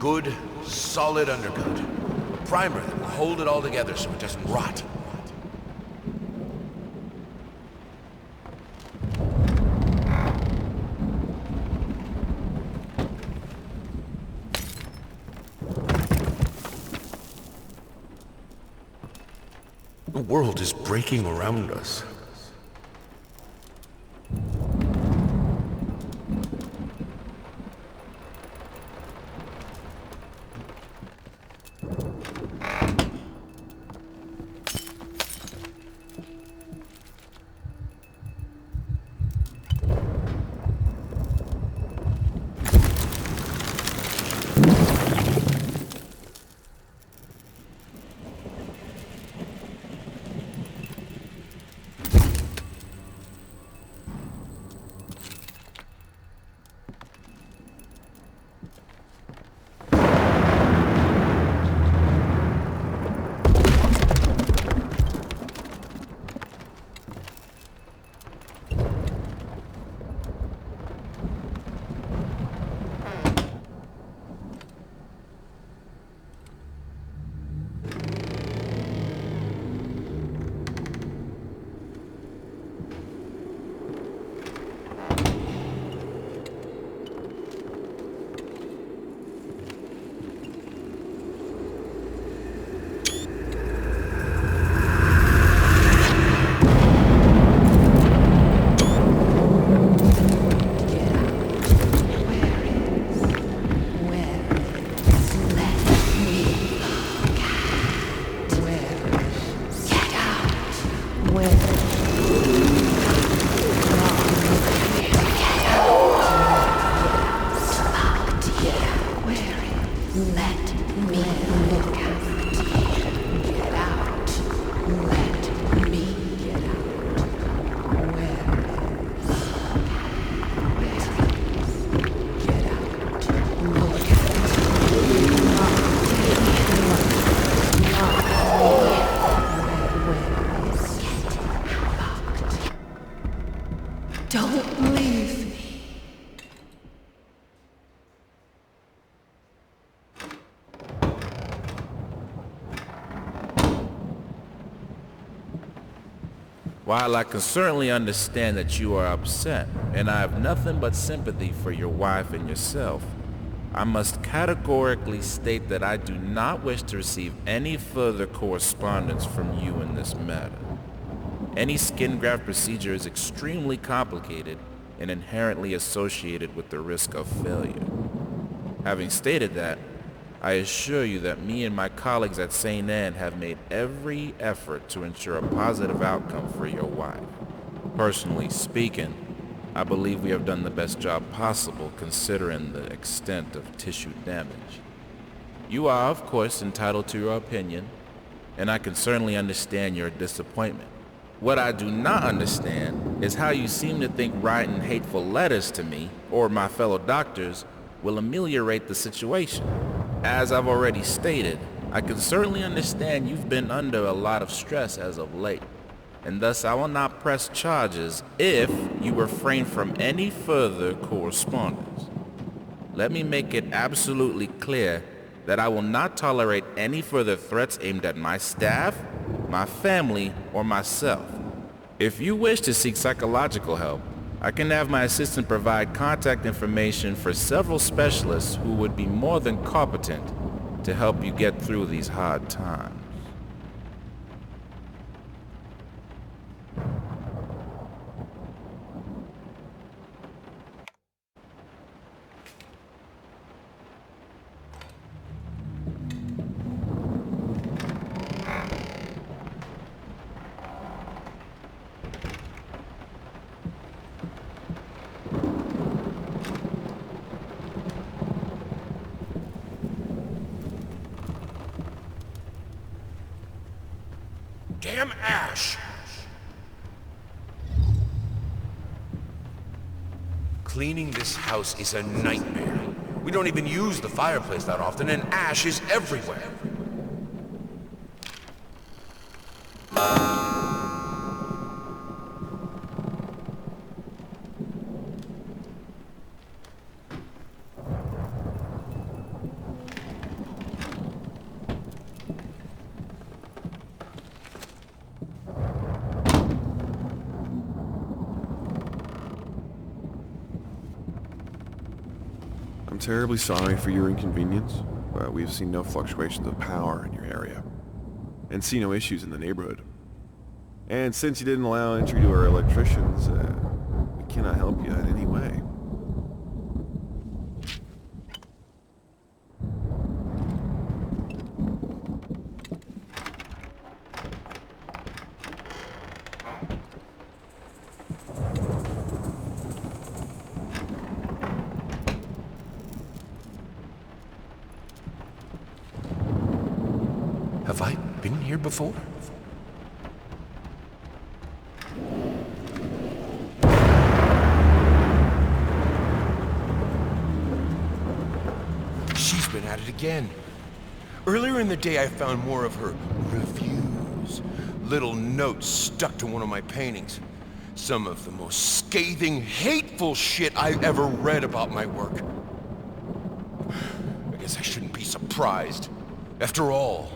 Good, solid undercoat. Primer that will hold it all together so it doesn't rot. The world is breaking around us. Don't leave me. While I can certainly understand that you are upset, and I have nothing but sympathy for your wife and yourself, I must categorically state that I do not wish to receive any further correspondence from you in this matter. Any skin graft procedure is extremely complicated and inherently associated with the risk of failure. Having stated that, I assure you that me and my colleagues at St. Anne have made every effort to ensure a positive outcome for your wife. Personally speaking, I believe we have done the best job possible considering the extent of tissue damage. You are, of course, entitled to your opinion, and I can certainly understand your disappointment. What I do not understand is how you seem to think writing hateful letters to me or my fellow doctors will ameliorate the situation. As I've already stated, I can certainly understand you've been under a lot of stress as of late, and thus I will not press charges if you refrain from any further correspondence. Let me make it absolutely clear that I will not tolerate any further threats aimed at my staff, my family, or myself. If you wish to seek psychological help, I can have my assistant provide contact information for several specialists who would be more than competent to help you get through these hard times. Damn ash! Cleaning this house is a nightmare. We don't even use the fireplace that often, and ash is everywhere. terribly sorry for your inconvenience, but we've seen no fluctuations of power in your area, and see no issues in the neighborhood. And since you didn't allow entry to our electricians, we cannot help you in any way. Have I been here before? She's been at it again. Earlier in the day, I found more of her reviews. Little notes stuck to one of my paintings. Some of the most scathing, hateful shit I've ever read about my work. I guess I shouldn't be surprised. After all,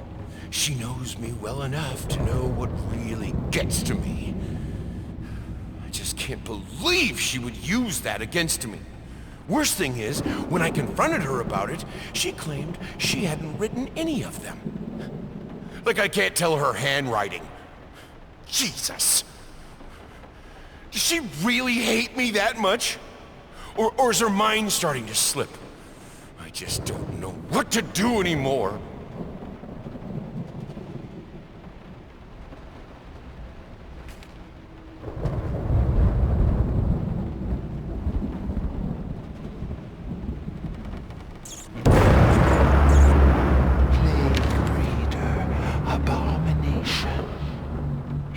she knows me well enough to know what really gets to me. I just can't believe she would use that against me. Worst thing is, when I confronted her about it, she claimed she hadn't written any of them. Like I can't tell her handwriting. Jesus! Does she really hate me that much? Or is her mind starting to slip? I just don't know what to do anymore.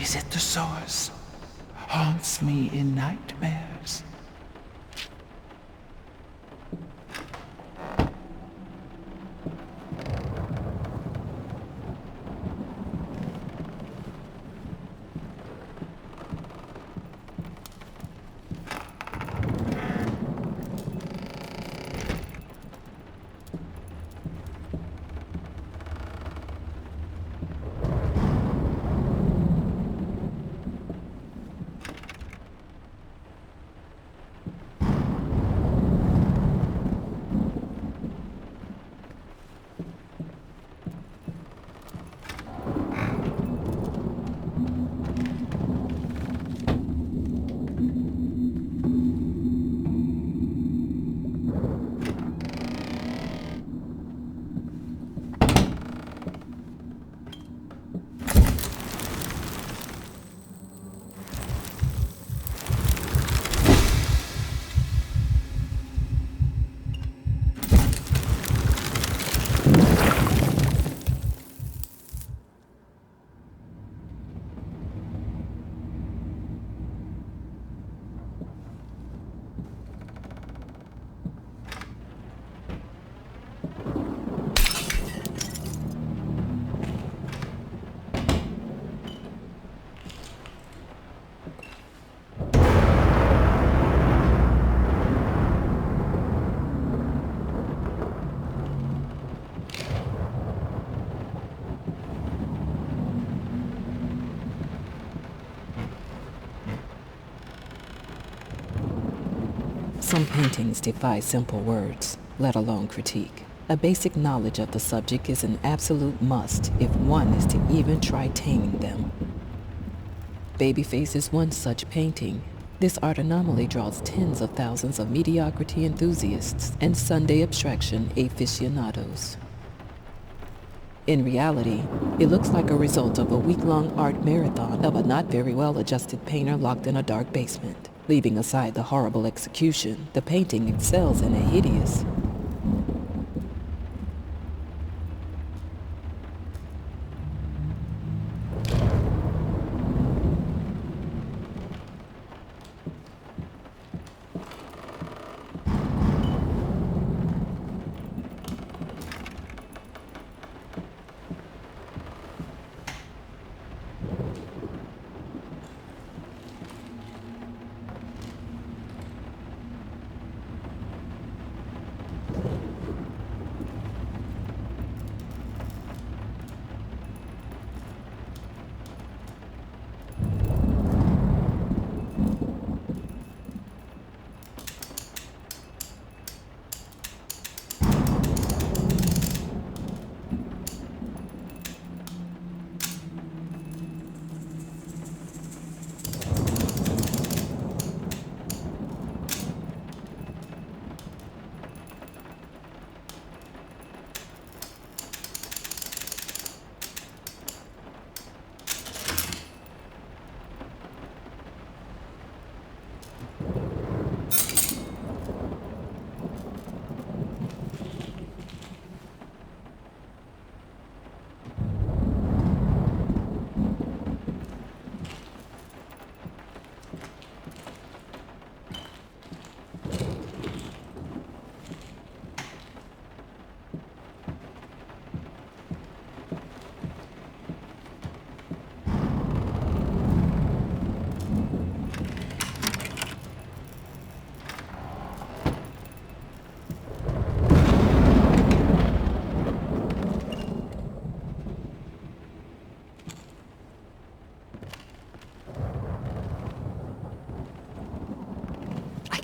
Is it the source? Haunts me in nightmares. Some paintings defy simple words, let alone critique. A basic knowledge of the subject is an absolute must if one is to even try taming them. Babyface is one such painting. This art anomaly draws tens of thousands of mediocrity enthusiasts and Sunday abstraction aficionados. In reality, it looks like a result of a week-long art marathon of a not very well-adjusted painter locked in a dark basement. Leaving aside the horrible execution, the painting excels in a hideous,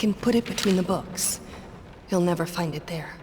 can put it between the books. He'll never find it there.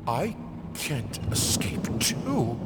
I can't escape too.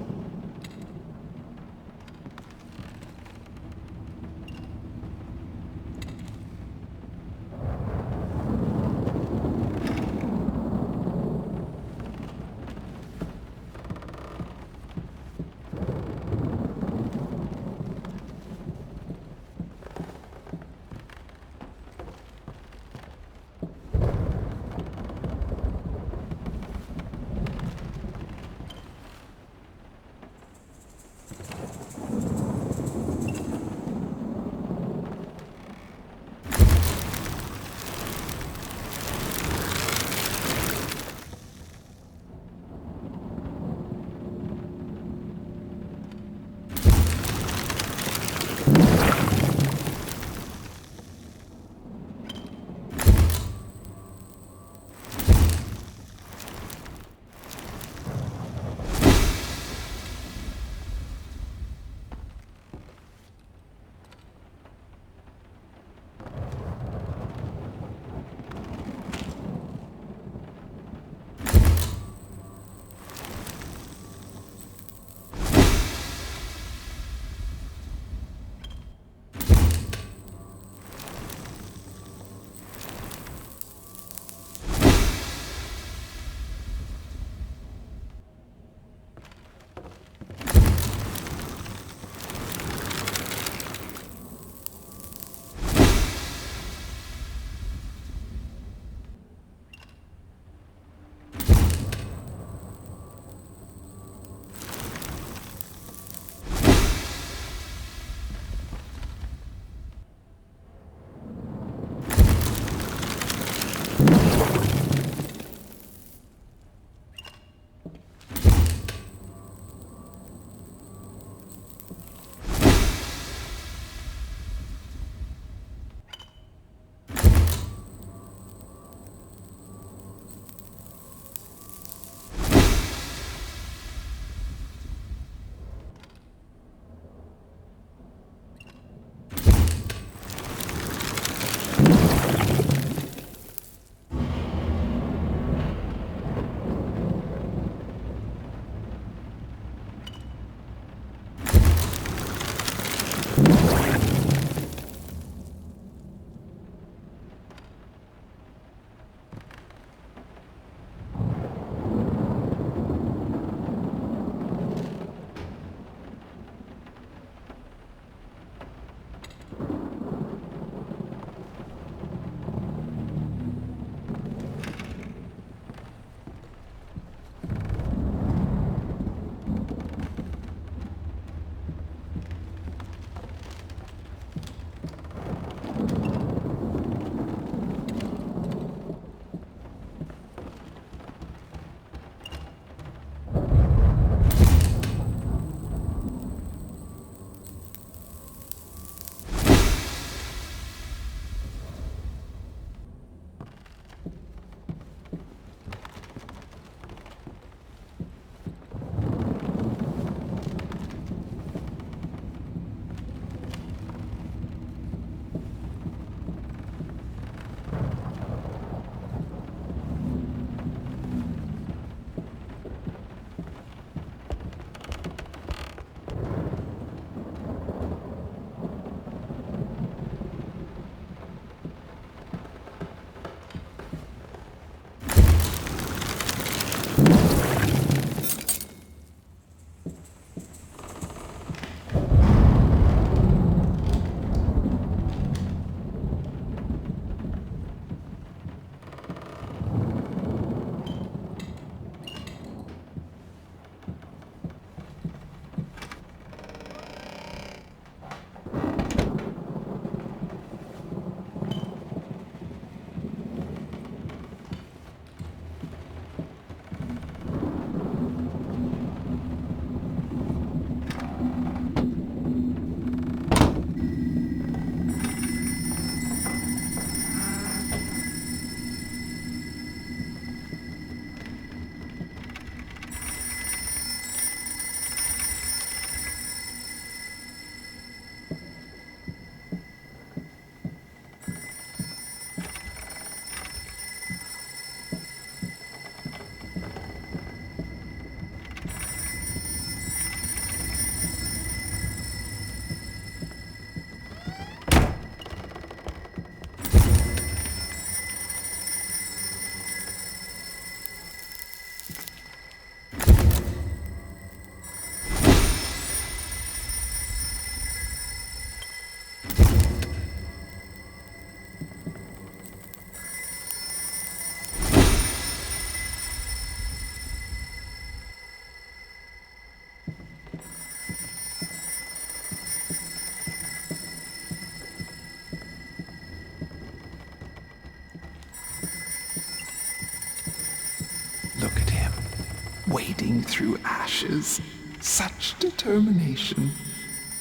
fighting through ashes. Such determination,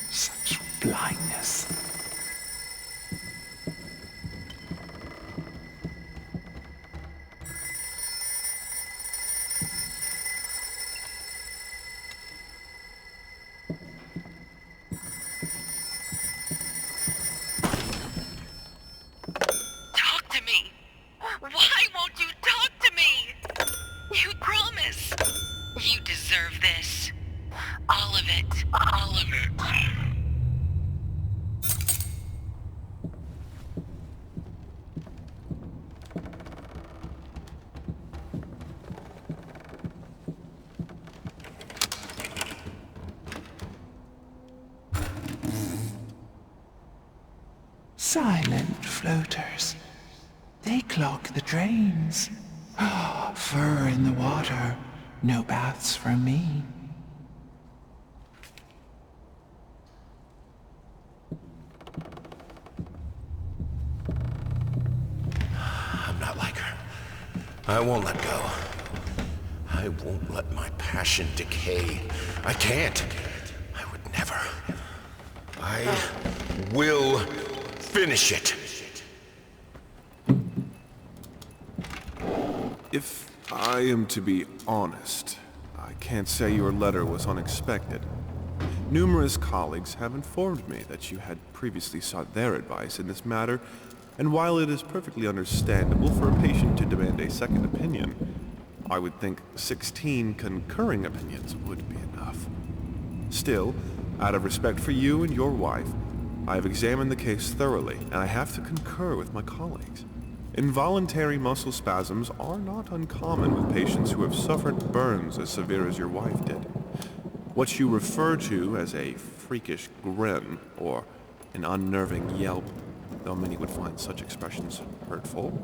such blindness. Talk to me! Why won't you talk to me? You promise. You deserve this. All of it. All of it. Silent floaters. They clog the drains. Fur in the water. No baths from me. I'm not like her. I won't let go. I won't let my passion decay. I can't. I would never. I will finish it. If I am to be honest, I can't say your letter was unexpected. Numerous colleagues have informed me that you had previously sought their advice in this matter, and while it is perfectly understandable for a patient to demand a second opinion, I would think 16 concurring opinions would be enough. Still, out of respect for you and your wife, I have examined the case thoroughly, and I have to concur with my colleagues. Involuntary muscle spasms are not uncommon with patients who have suffered burns as severe as your wife did. What you refer to as a freakish grin or an unnerving yelp, though many would find such expressions hurtful,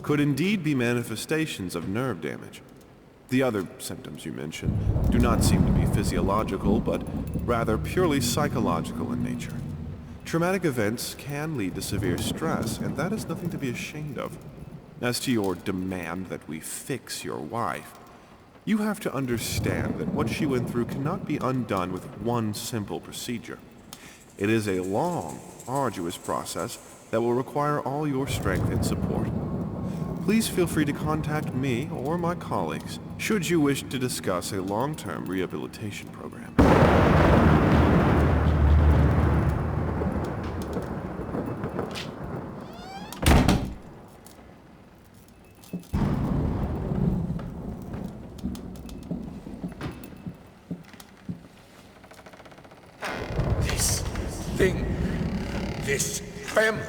could indeed be manifestations of nerve damage. The other symptoms you mentioned do not seem to be physiological, but rather purely psychological in nature. Traumatic events can lead to severe stress, and that is nothing to be ashamed of. As to your demand that we fix your wife, you have to understand that what she went through cannot be undone with one simple procedure. It is a long, arduous process that will require all your strength and support. Please feel free to contact me or my colleagues should you wish to discuss a long-term rehabilitation program. This family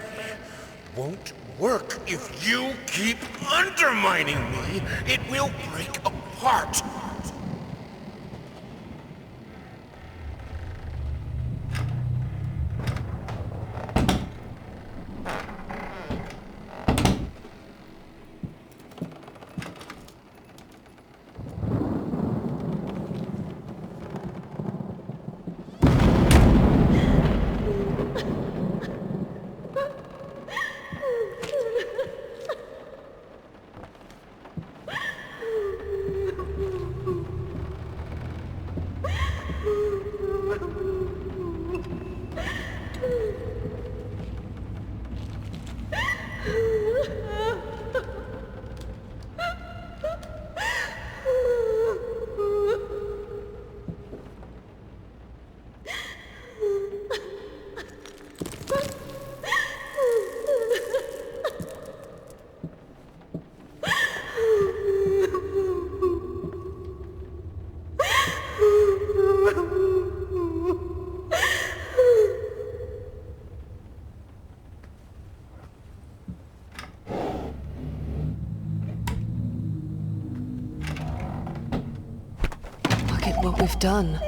won't work if you keep undermining me. It will break apart. Look at what we've done.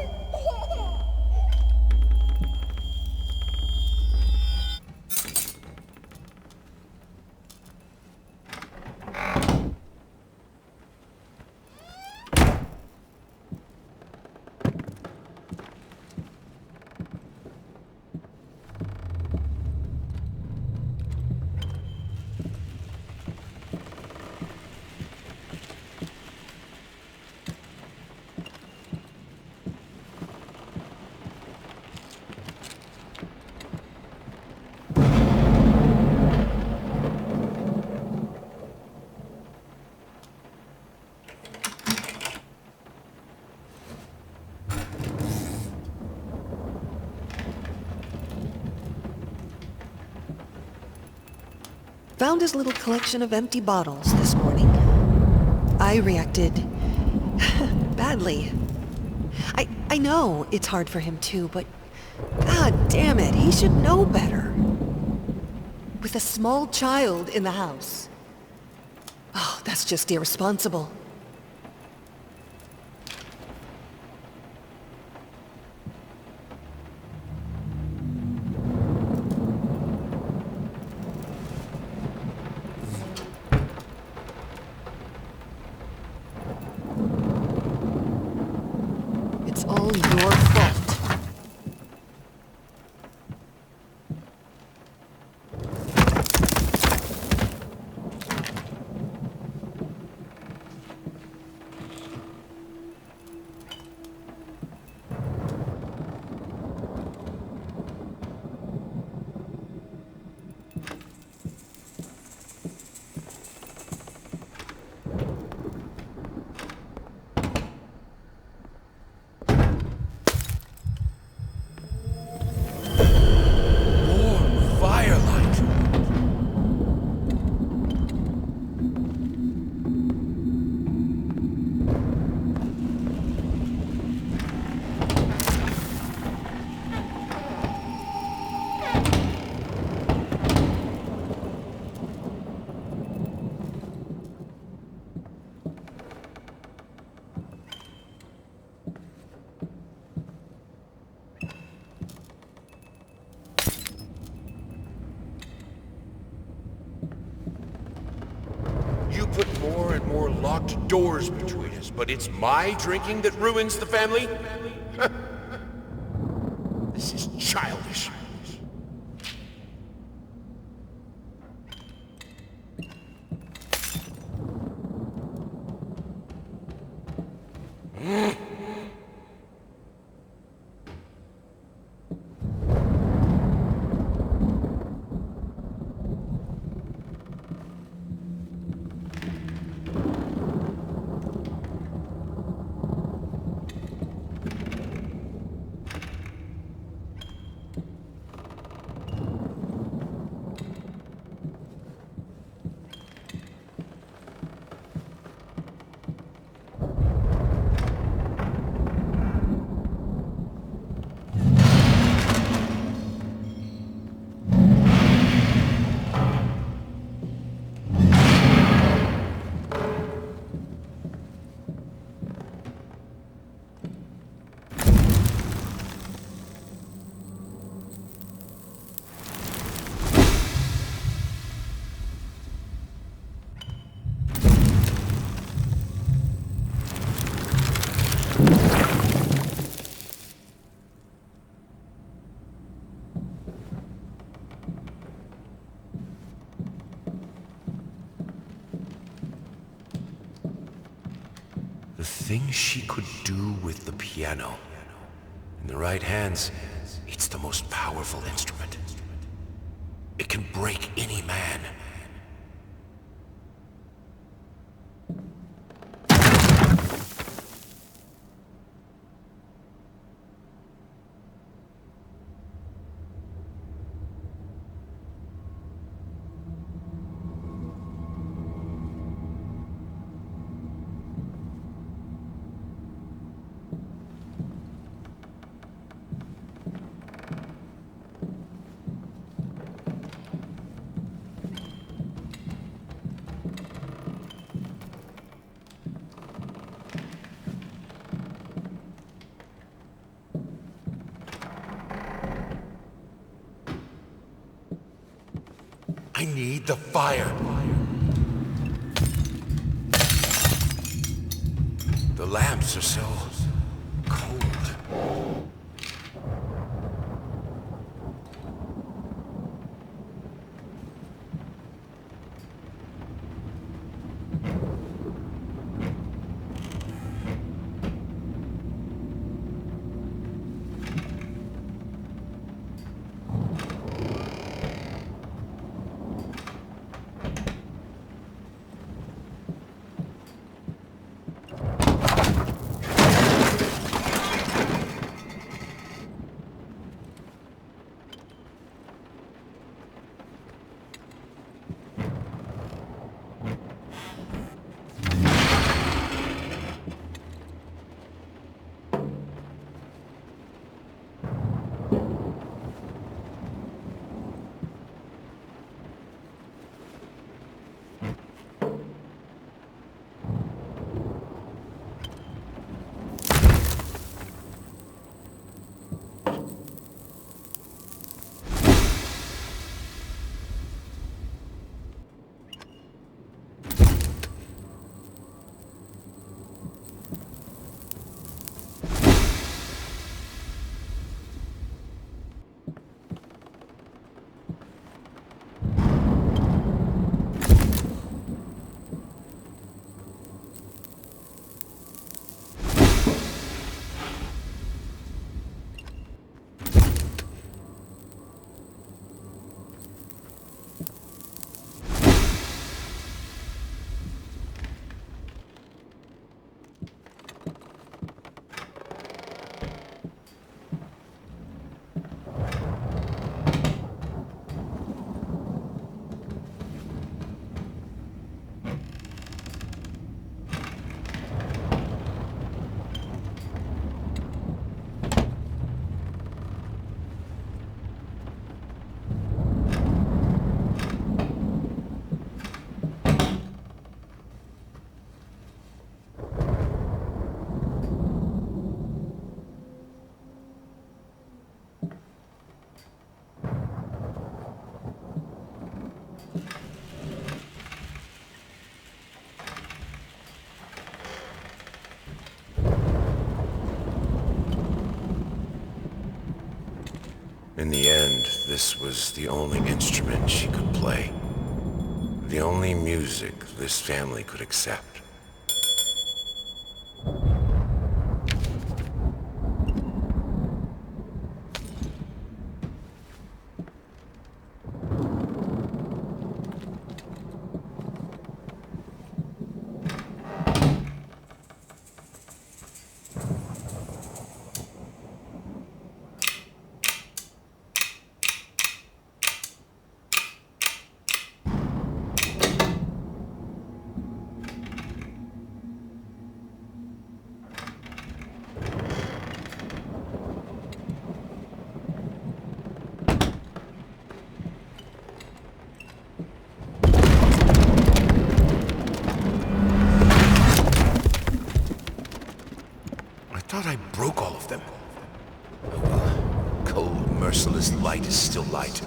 found his little collection of empty bottles this morning. I reacted badly. I know it's hard for him too, but God damn it, he should know better. With a small child in the house. Oh, that's just irresponsible. It's all your fault. You put more and more locked doors between us, but it's my drinking that ruins the family? This is childish. The things she could do with the piano. In the right hands, it's the most powerful instrument. It can break any man. I need the fire. The lamps are so cold. In the end, this was the only instrument she could play. The only music this family could accept. I thought I broke all of them. Oh well, cold, merciless light is still light.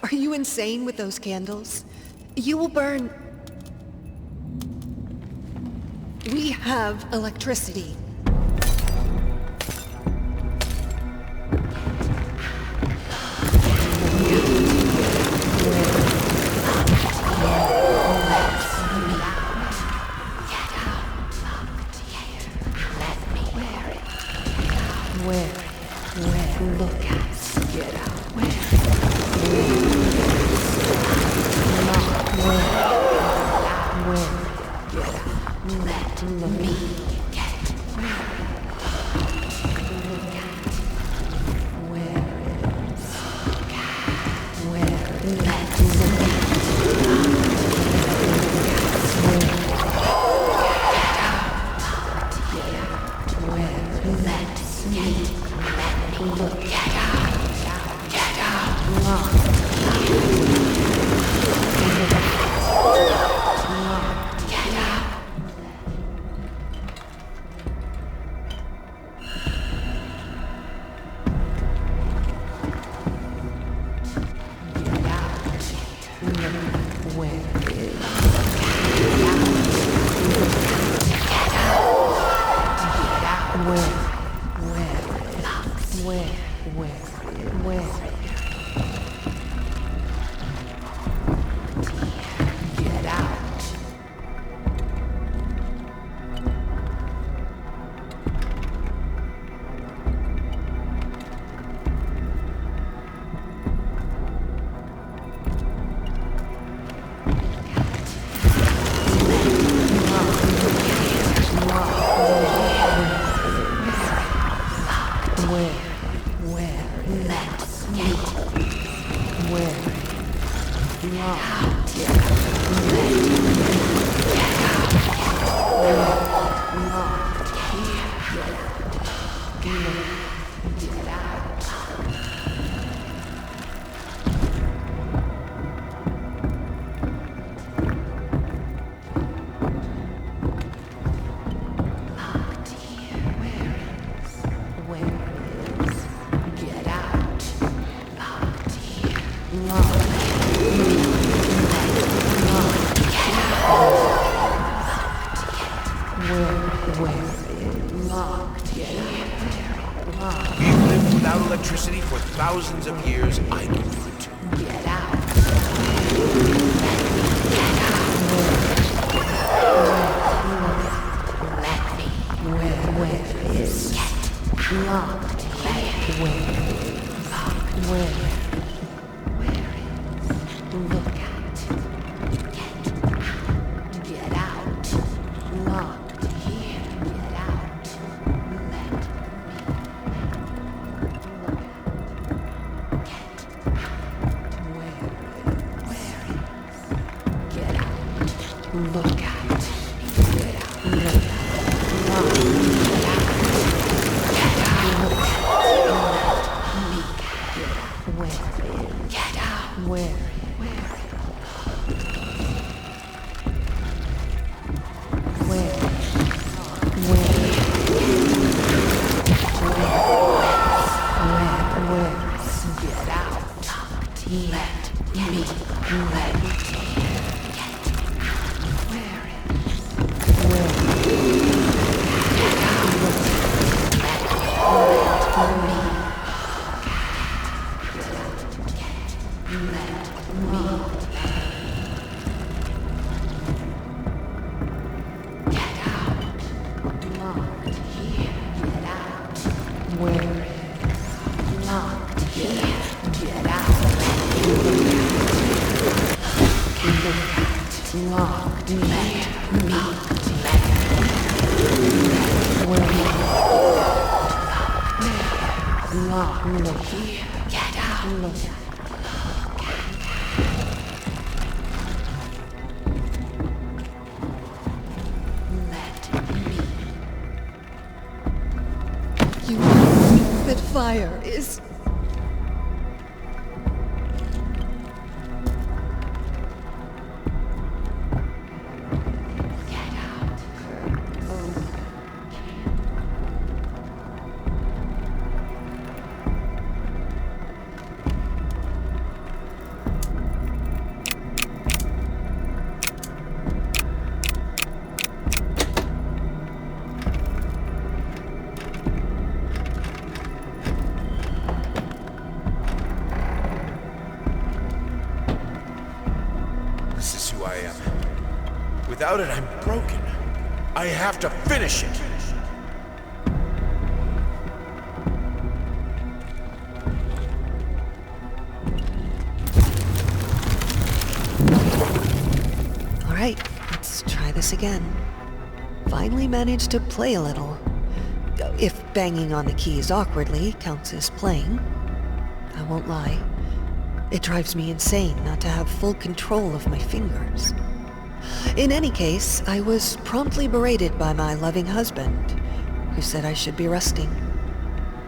Are you insane with those candles? You will burn. We have electricity. We've lived without electricity for thousands of years. I can do it too. Get out. Get out. Where? Get out. Let me. You know that fire is... This is who I am. Without it, I'm broken. I have to finish it. All right, let's try this again. Finally managed to play a little. If banging on the keys awkwardly counts as playing. I won't lie. It drives me insane not to have full control of my fingers. In any case, I was promptly berated by my loving husband, who said I should be resting.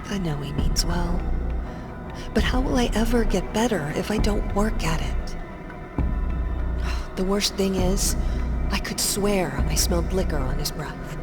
I know he means well. But how will I ever get better if I don't work at it? The worst thing is, I could swear I smelled liquor on his breath.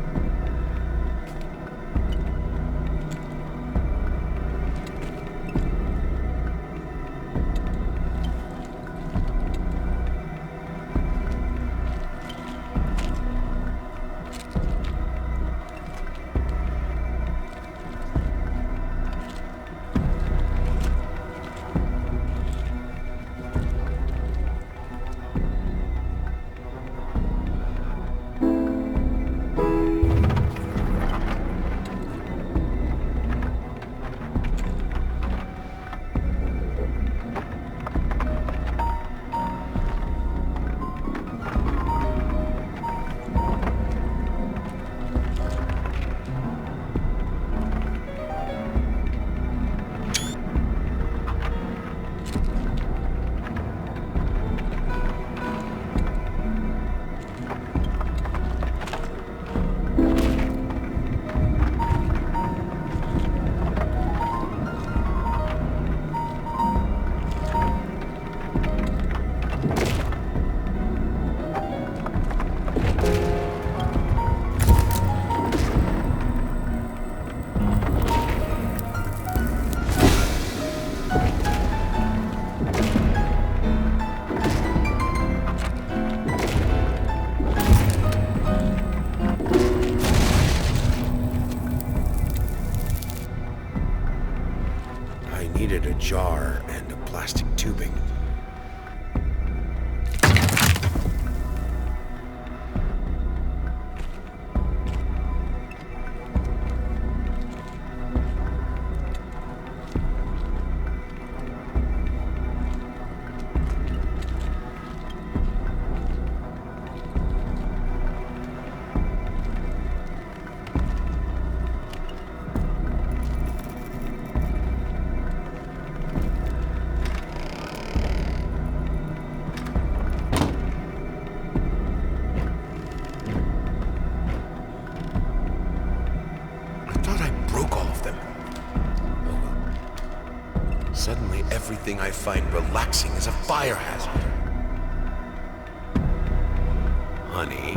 needed a jar and a plastic tubing. everything I find relaxing is a fire hazard. Honey.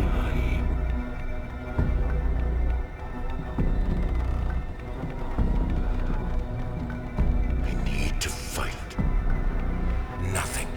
I need to fight. Nothing.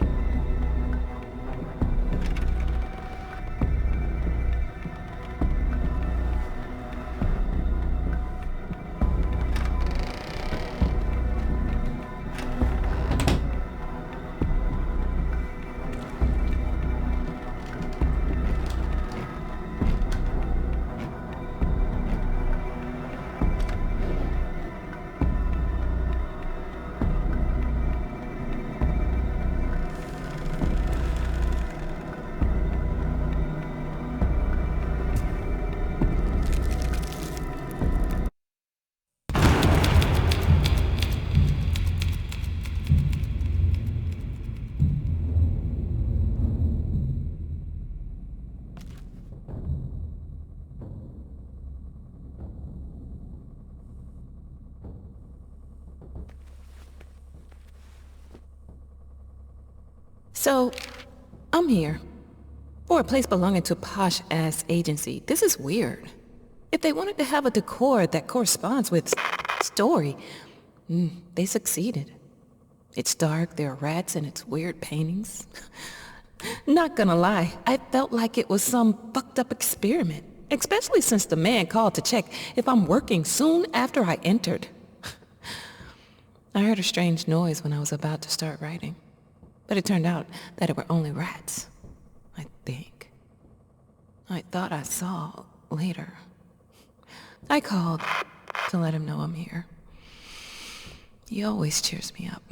So, I'm here. For a place belonging to a posh-ass agency, this is weird. If they wanted to have a decor that corresponds with story, they succeeded. It's dark, there are rats, and it's weird paintings. Not gonna lie, I felt like it was some fucked up experiment, especially since the man called to check if I'm working soon after I entered. I heard a strange noise when I was about to start writing, but it turned out that it were only rats, I think. I thought I saw later. I called to let him know I'm here. He always cheers me up.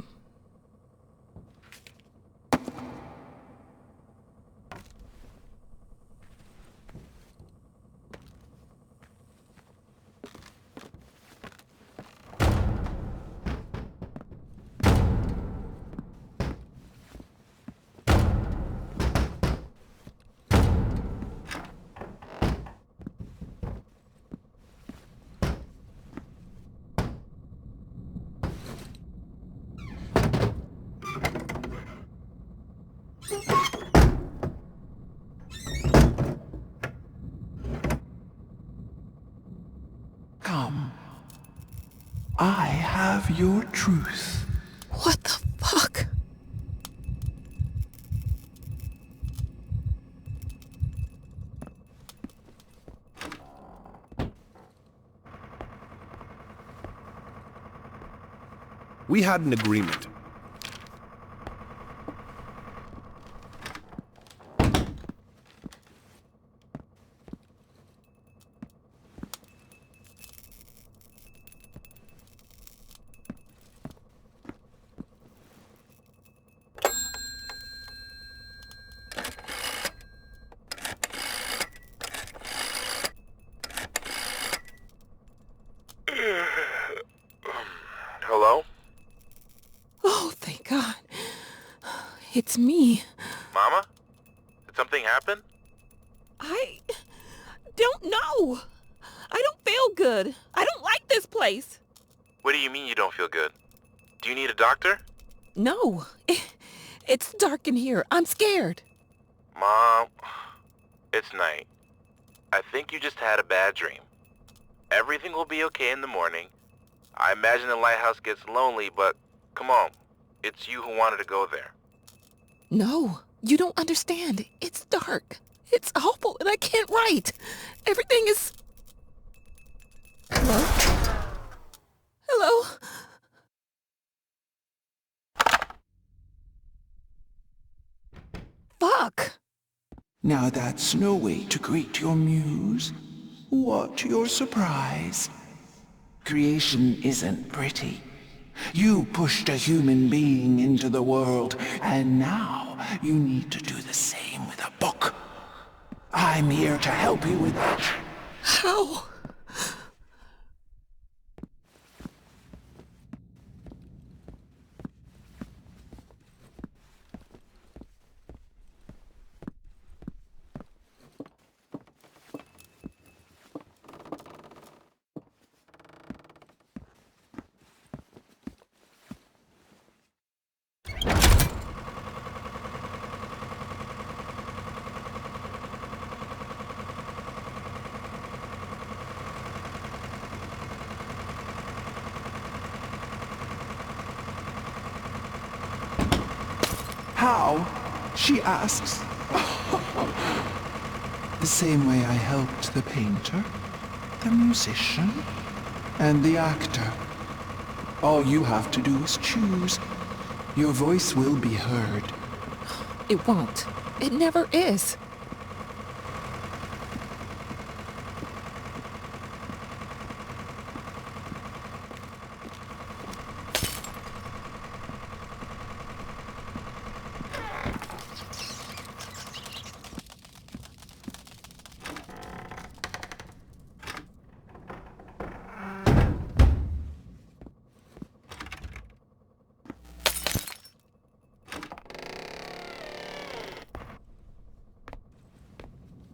Come. I have your truth. What the fuck? We had an agreement. Hello? Oh, thank God. It's me. Mama? Did something happen? I don't know. I don't feel good. I don't like this place. What do you mean you don't feel good? Do you need a doctor? No. It's dark in here. I'm scared. Mom, it's night. I think you just had a bad dream. Everything will be okay in the morning. I imagine the lighthouse gets lonely, but come on. It's you who wanted to go there. No, you don't understand. It's dark. It's awful, and I can't write. Everything is... Hello? Hello? Fuck! Now that's no way to greet your muse. What your surprise? Creation isn't pretty. You pushed a human being into the world, and now you need to do the same with a book. I'm here to help you with that. How? How? She asks. The same way I helped the painter, the musician, and the actor. All you have to do is choose. Your voice will be heard. It won't. It never is.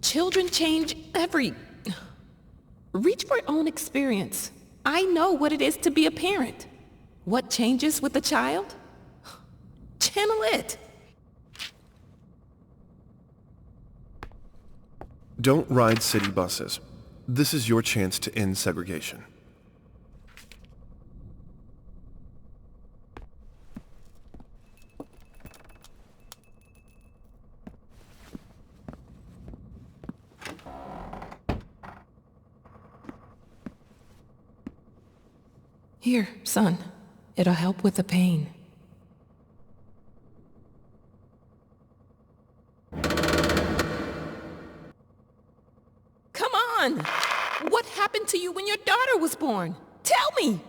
Children change Reach for your own experience. I know what it is to be a parent. What changes with the child? Channel it. Don't ride city buses. This is your chance to end segregation. Here, son. It'll help with the pain. Come on! What happened to you when your daughter was born? Tell me!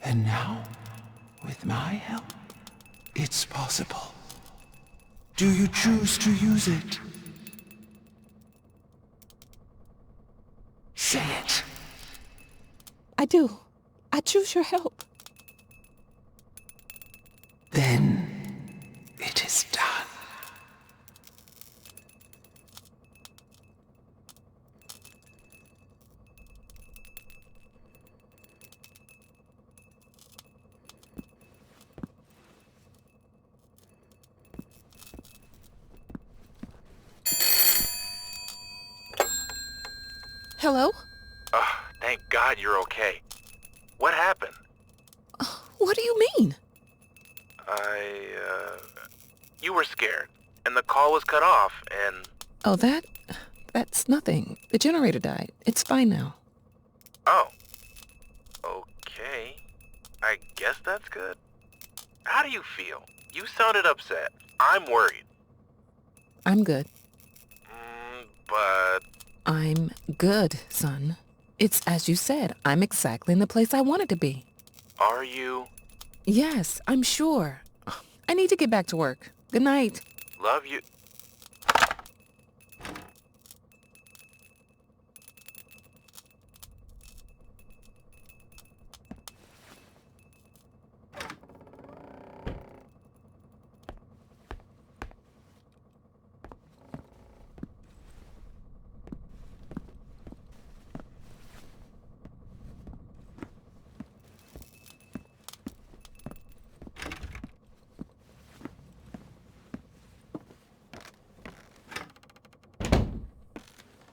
And now, with my help, it's possible. Do you choose to use it? Say it. I do. I choose your help. Then, it is done. Hello? Thank God you're okay. What happened? What do you mean? You were scared, and the call was cut off, and... Oh, that's nothing. The generator died. It's fine now. Oh. Okay. I guess that's good. How do you feel? You sounded upset. I'm worried. I'm good. But... I'm good, son. It's as you said. I'm exactly in the place I wanted to be. Are you? Yes, I'm sure. I need to get back to work. Good night. Love you.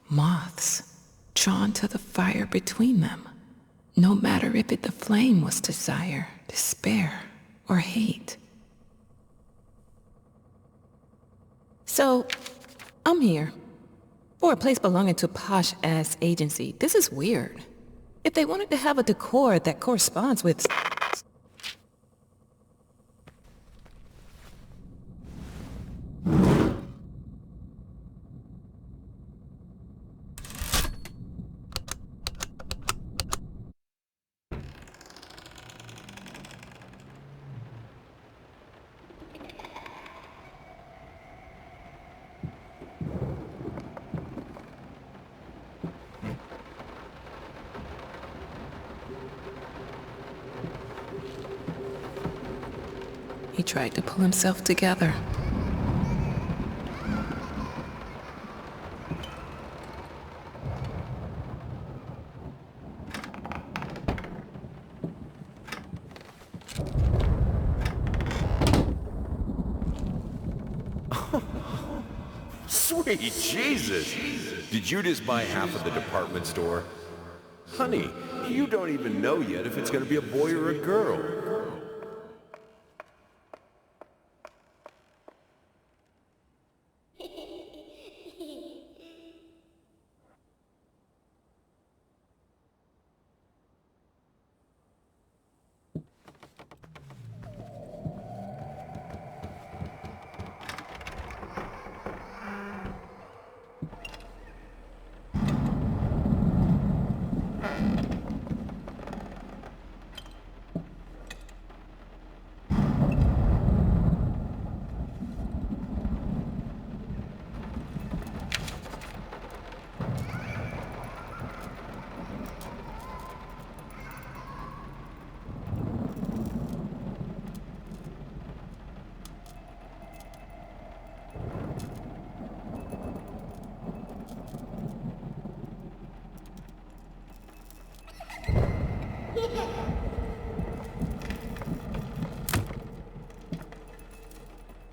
Moths, drawn to the fire between them, no matter if the flame was desire, despair, or hate. So, I'm here. For a place belonging to posh-ass agency, this is weird. If they wanted to have a decor that corresponds with... He tried to pull himself together. Sweet Jesus! Did you just buy half of the department store? Honey, you don't even know yet if it's gonna be a boy or a girl.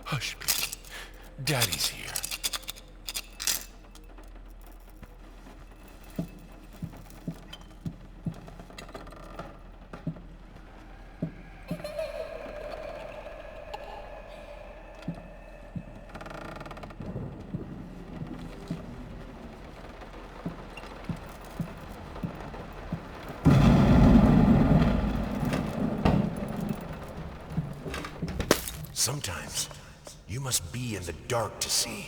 Hush, baby. Daddy's here. Sometimes, you must be in the dark to see.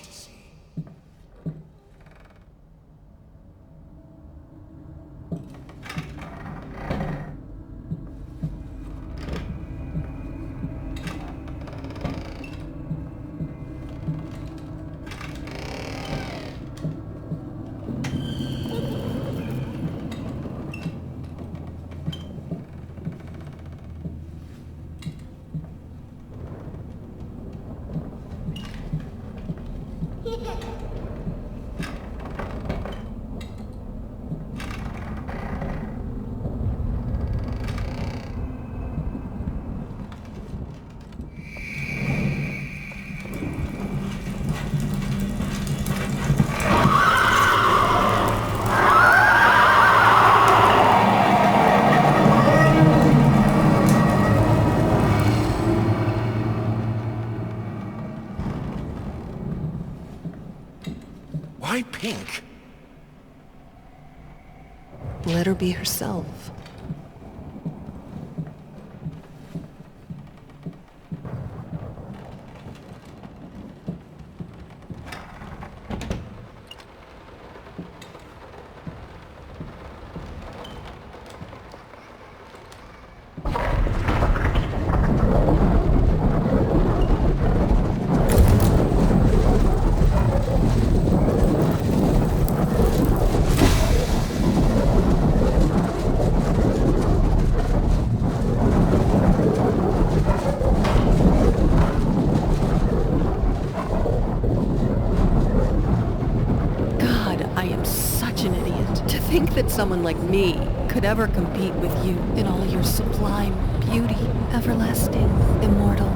Why pink? Let her be herself. Think that someone like me could ever compete with you in all your sublime beauty, everlasting, immortal.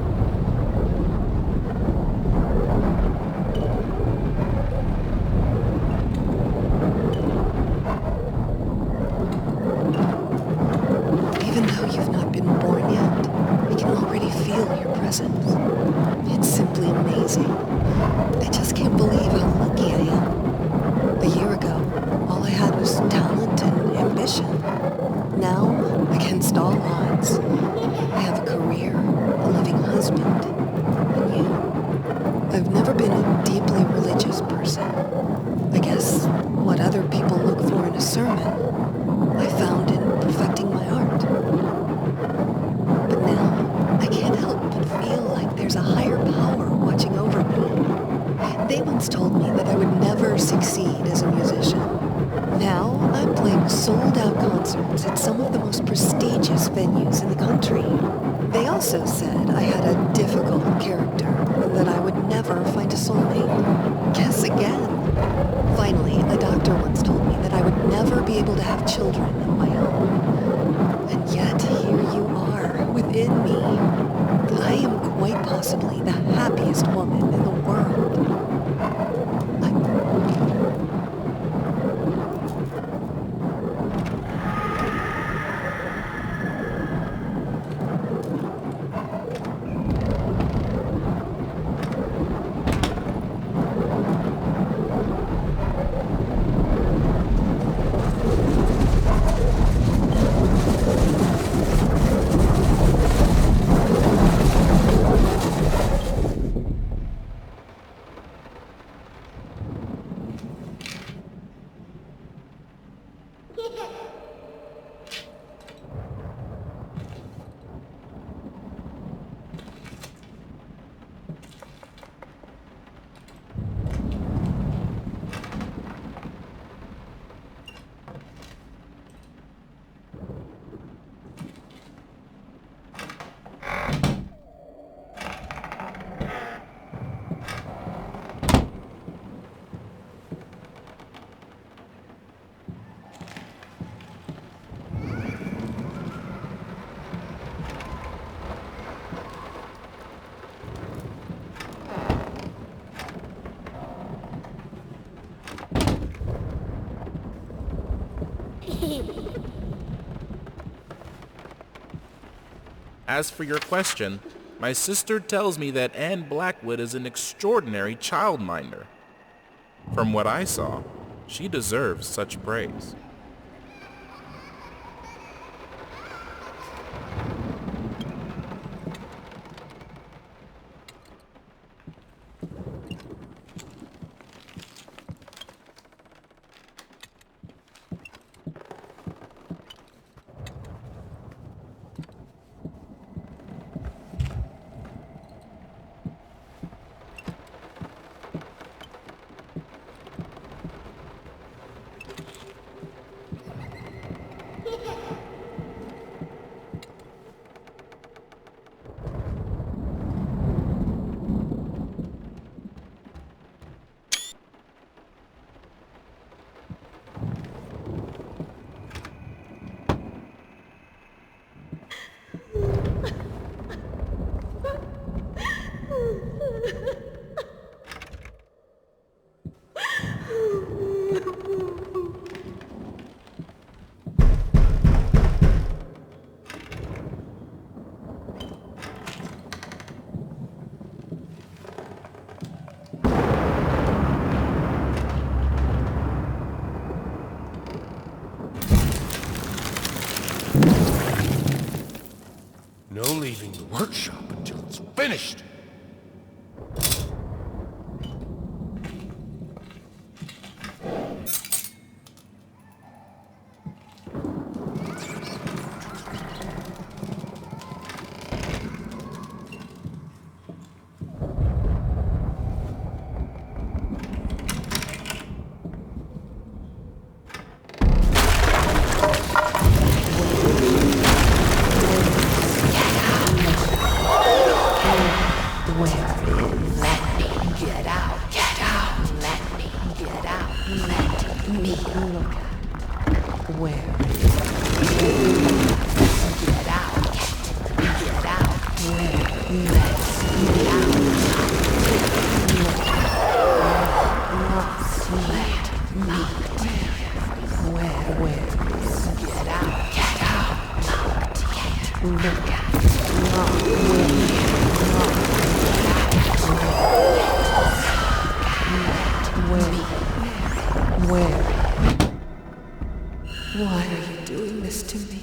Even though you've not been born yet, I can already feel your presence. It's simply amazing. I just can't believe how lucky I am. A year ago, all I had was talent and ambition. Now, against all odds, I have a career, a loving husband, and you. I've never been a deeply religious person. I guess what other people look for in a sermon, I found in perfecting my art. But now, I can't help but feel like there's a higher power watching over me. They once told me that I would never succeed as a musician. Now, I'm playing sold-out concerts at some of the most prestigious venues in the country. They also said I had a difficult character and that I would never find a soulmate. Guess again. Finally, a doctor once told me that I would never be able to have children of my own. And yet, here you are, within me. I am quite possibly the happiest woman in the world. I'm As for your question, my sister tells me that Anne Blackwood is an extraordinary childminder. From what I saw, she deserves such praise. No leaving the workshop until it's finished. Why are you doing this to me?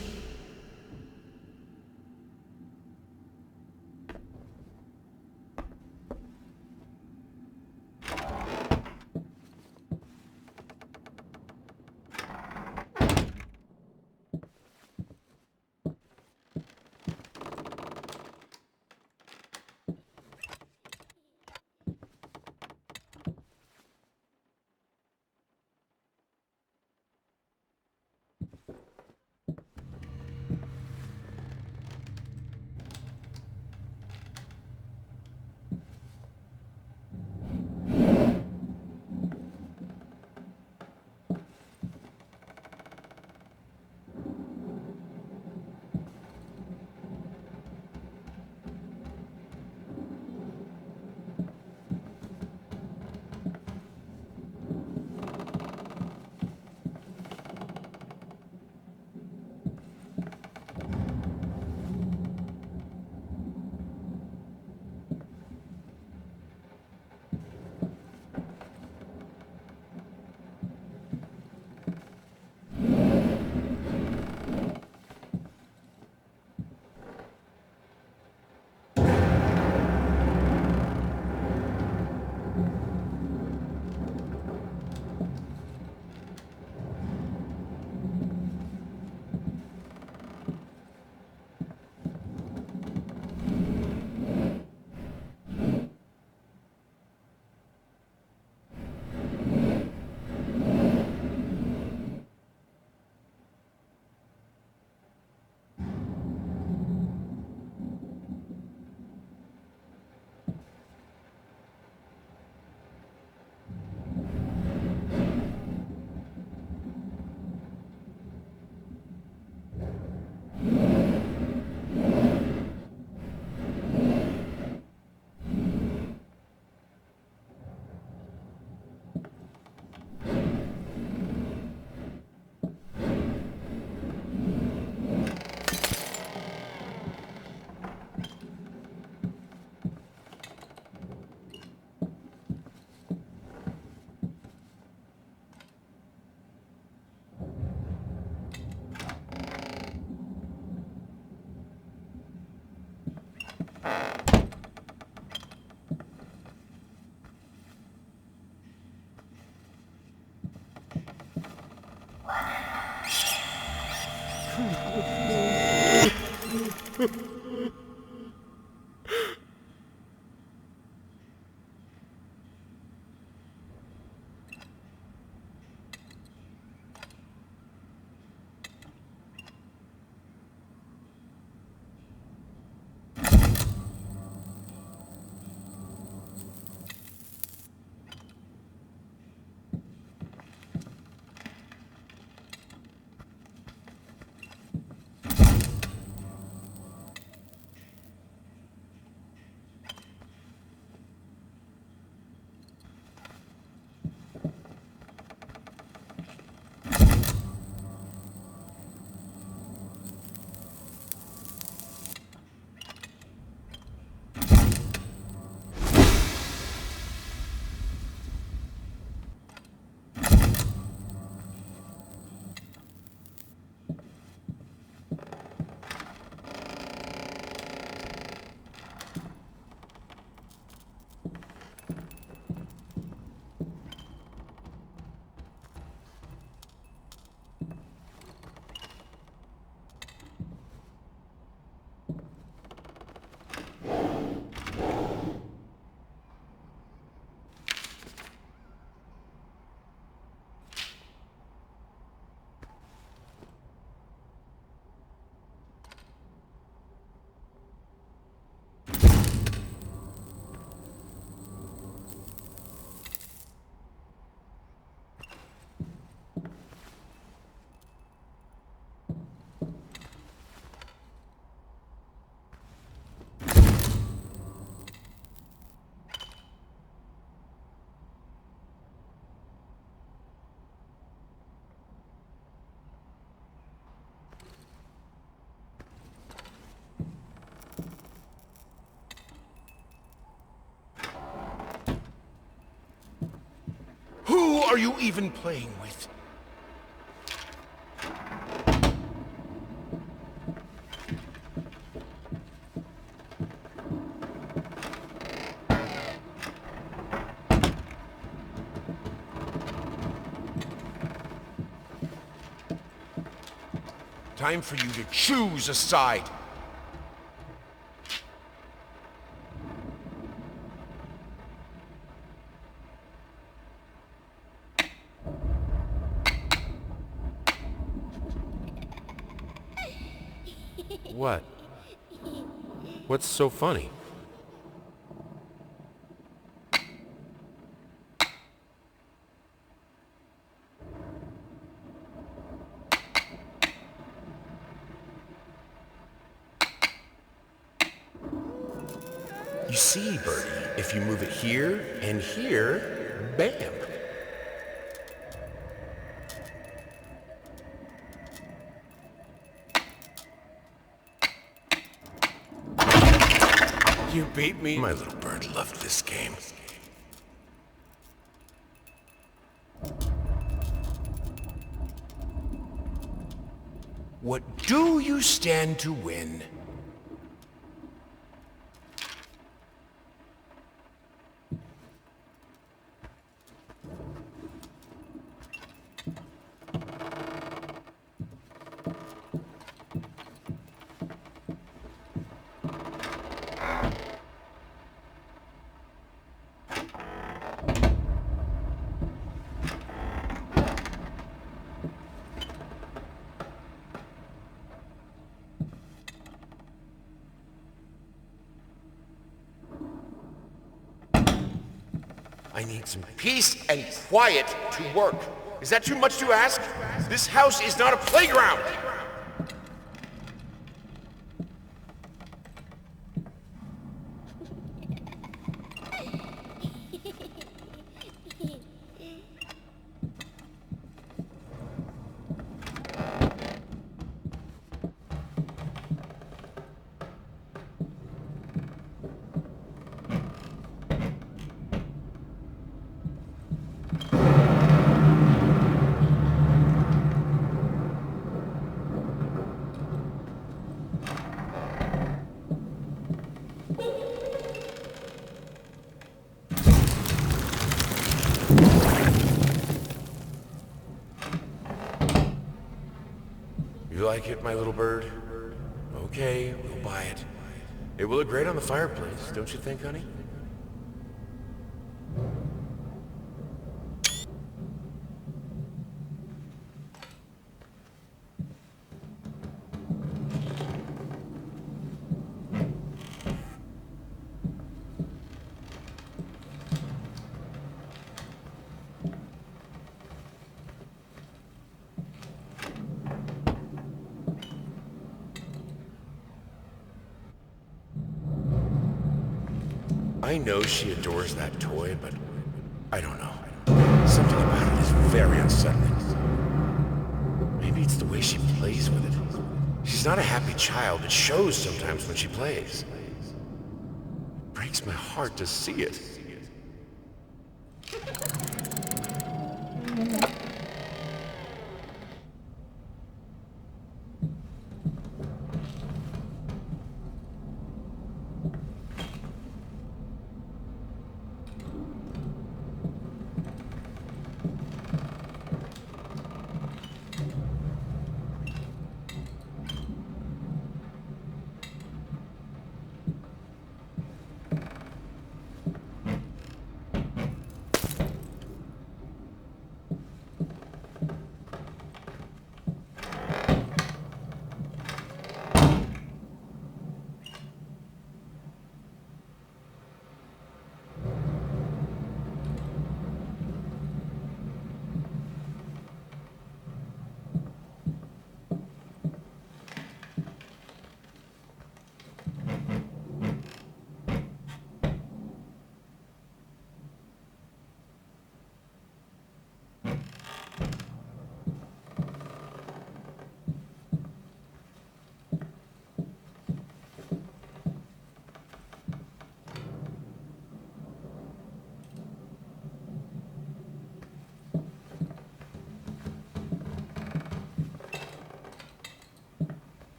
are you even playing with? Time for you to choose a side. What? What's so funny? You see, Birdie, if you move it here and here, bam. You beat me. My little bird loved this game. What do you stand to win? I need some peace and quiet to work. Is that too much to ask? This house is not a playground! You like it, my little bird? Okay, we'll buy it. It will look great on the fireplace, don't you think, honey? I know she adores that toy, but I don't know. Something about it is very unsettling. Maybe it's the way she plays with it. She's not a happy child. It shows sometimes when she plays. It breaks my heart to see it.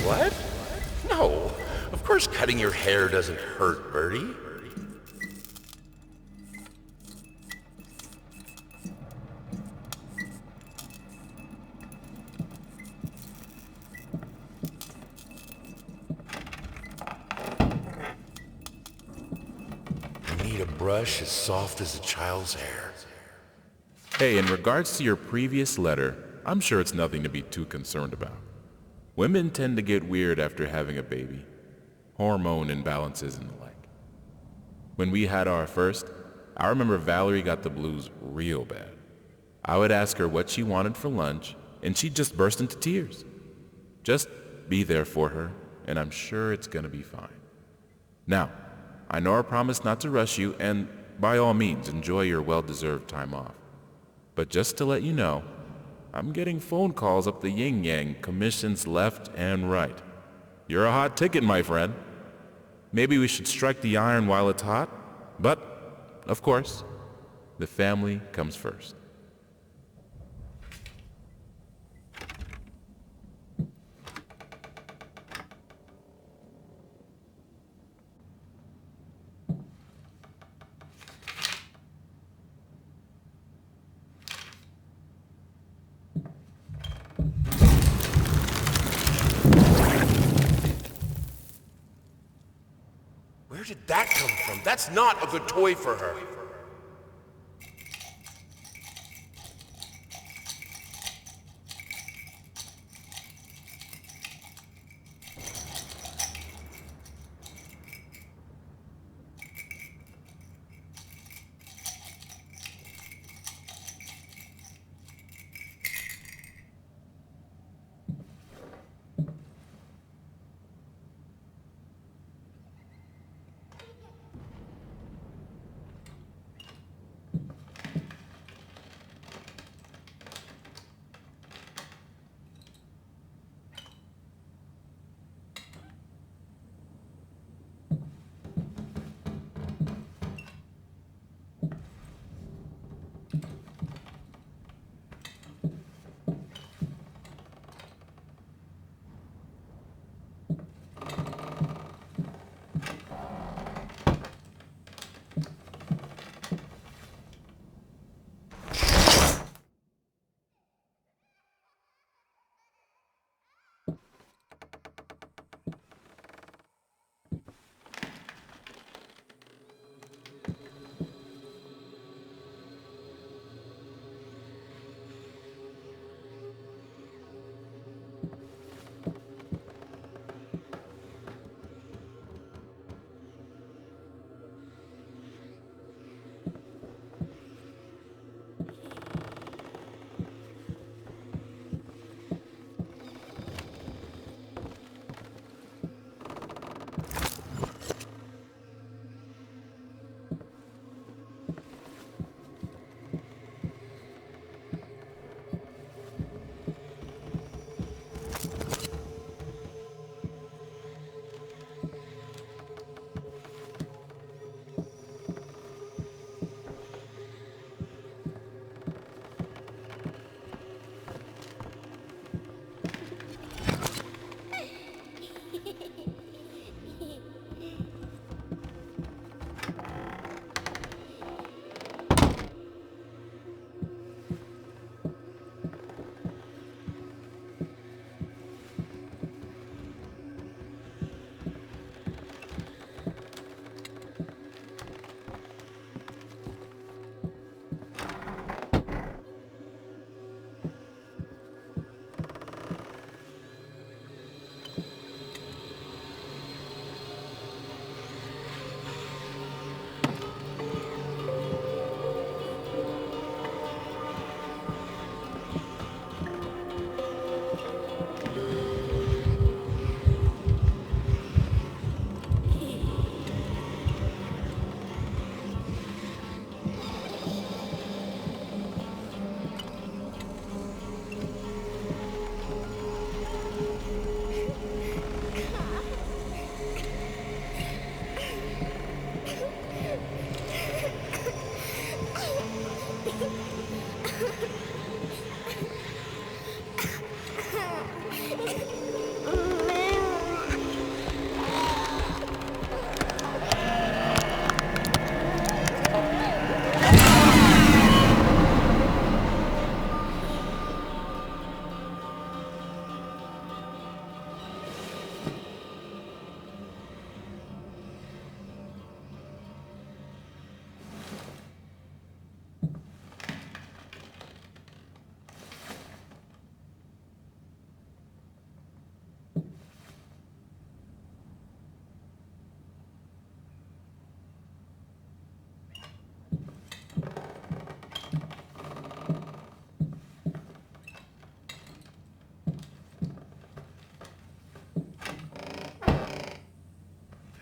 What? No. Of course cutting your hair doesn't hurt, Bertie. I need a brush as soft as a child's hair. Hey, in regards to your previous letter, I'm sure it's nothing to be too concerned about. Women tend to get weird after having a baby. Hormone imbalances and the like. When we had our first, I remember Valerie got the blues real bad. I would ask her what she wanted for lunch, and she'd just burst into tears. Just be there for her, and I'm sure it's gonna be fine. Now, I know I promised not to rush you, and by all means, enjoy your well-deserved time off. But just to let you know, I'm getting phone calls up the yin-yang, commissions left and right. You're a hot ticket, my friend. Maybe we should strike the iron while it's hot, but, of course, the family comes first. Where did that come from? That's not a good toy for her.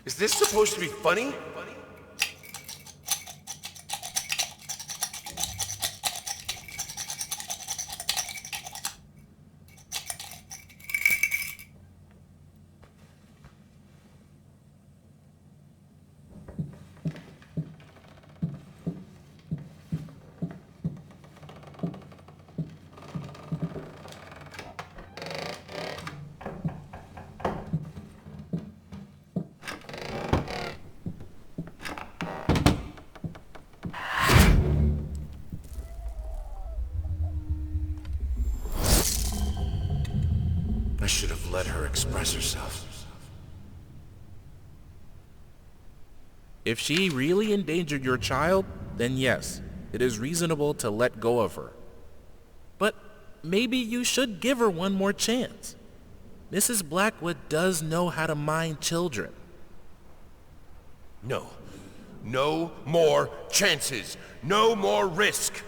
Is this supposed to be funny? I should have let her express herself. If she really endangered your child, then yes, it is reasonable to let go of her. But maybe you should give her one more chance. Mrs. Blackwood does know how to mind children. No. No more chances. No more risk.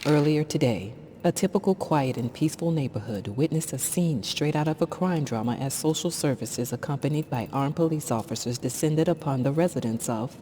Earlier today, a typical quiet and peaceful neighborhood witnessed a scene straight out of a crime drama as social services accompanied by armed police officers descended upon the residence of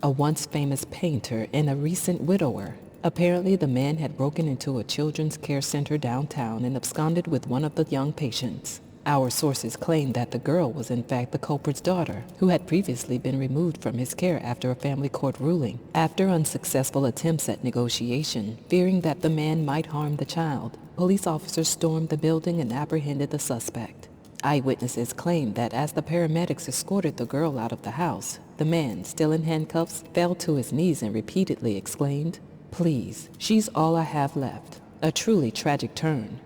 a once famous painter and a recent widower. Apparently, the man had broken into a children's care center downtown and absconded with one of the young patients. Our sources claim that the girl was in fact the culprit's daughter, who had previously been removed from his care after a family court ruling. After unsuccessful attempts at negotiation, fearing that the man might harm the child, police officers stormed the building and apprehended the suspect. Eyewitnesses claim that as the paramedics escorted the girl out of the house, the man, still in handcuffs, fell to his knees and repeatedly exclaimed, "Please, she's all I have left." A truly tragic turn,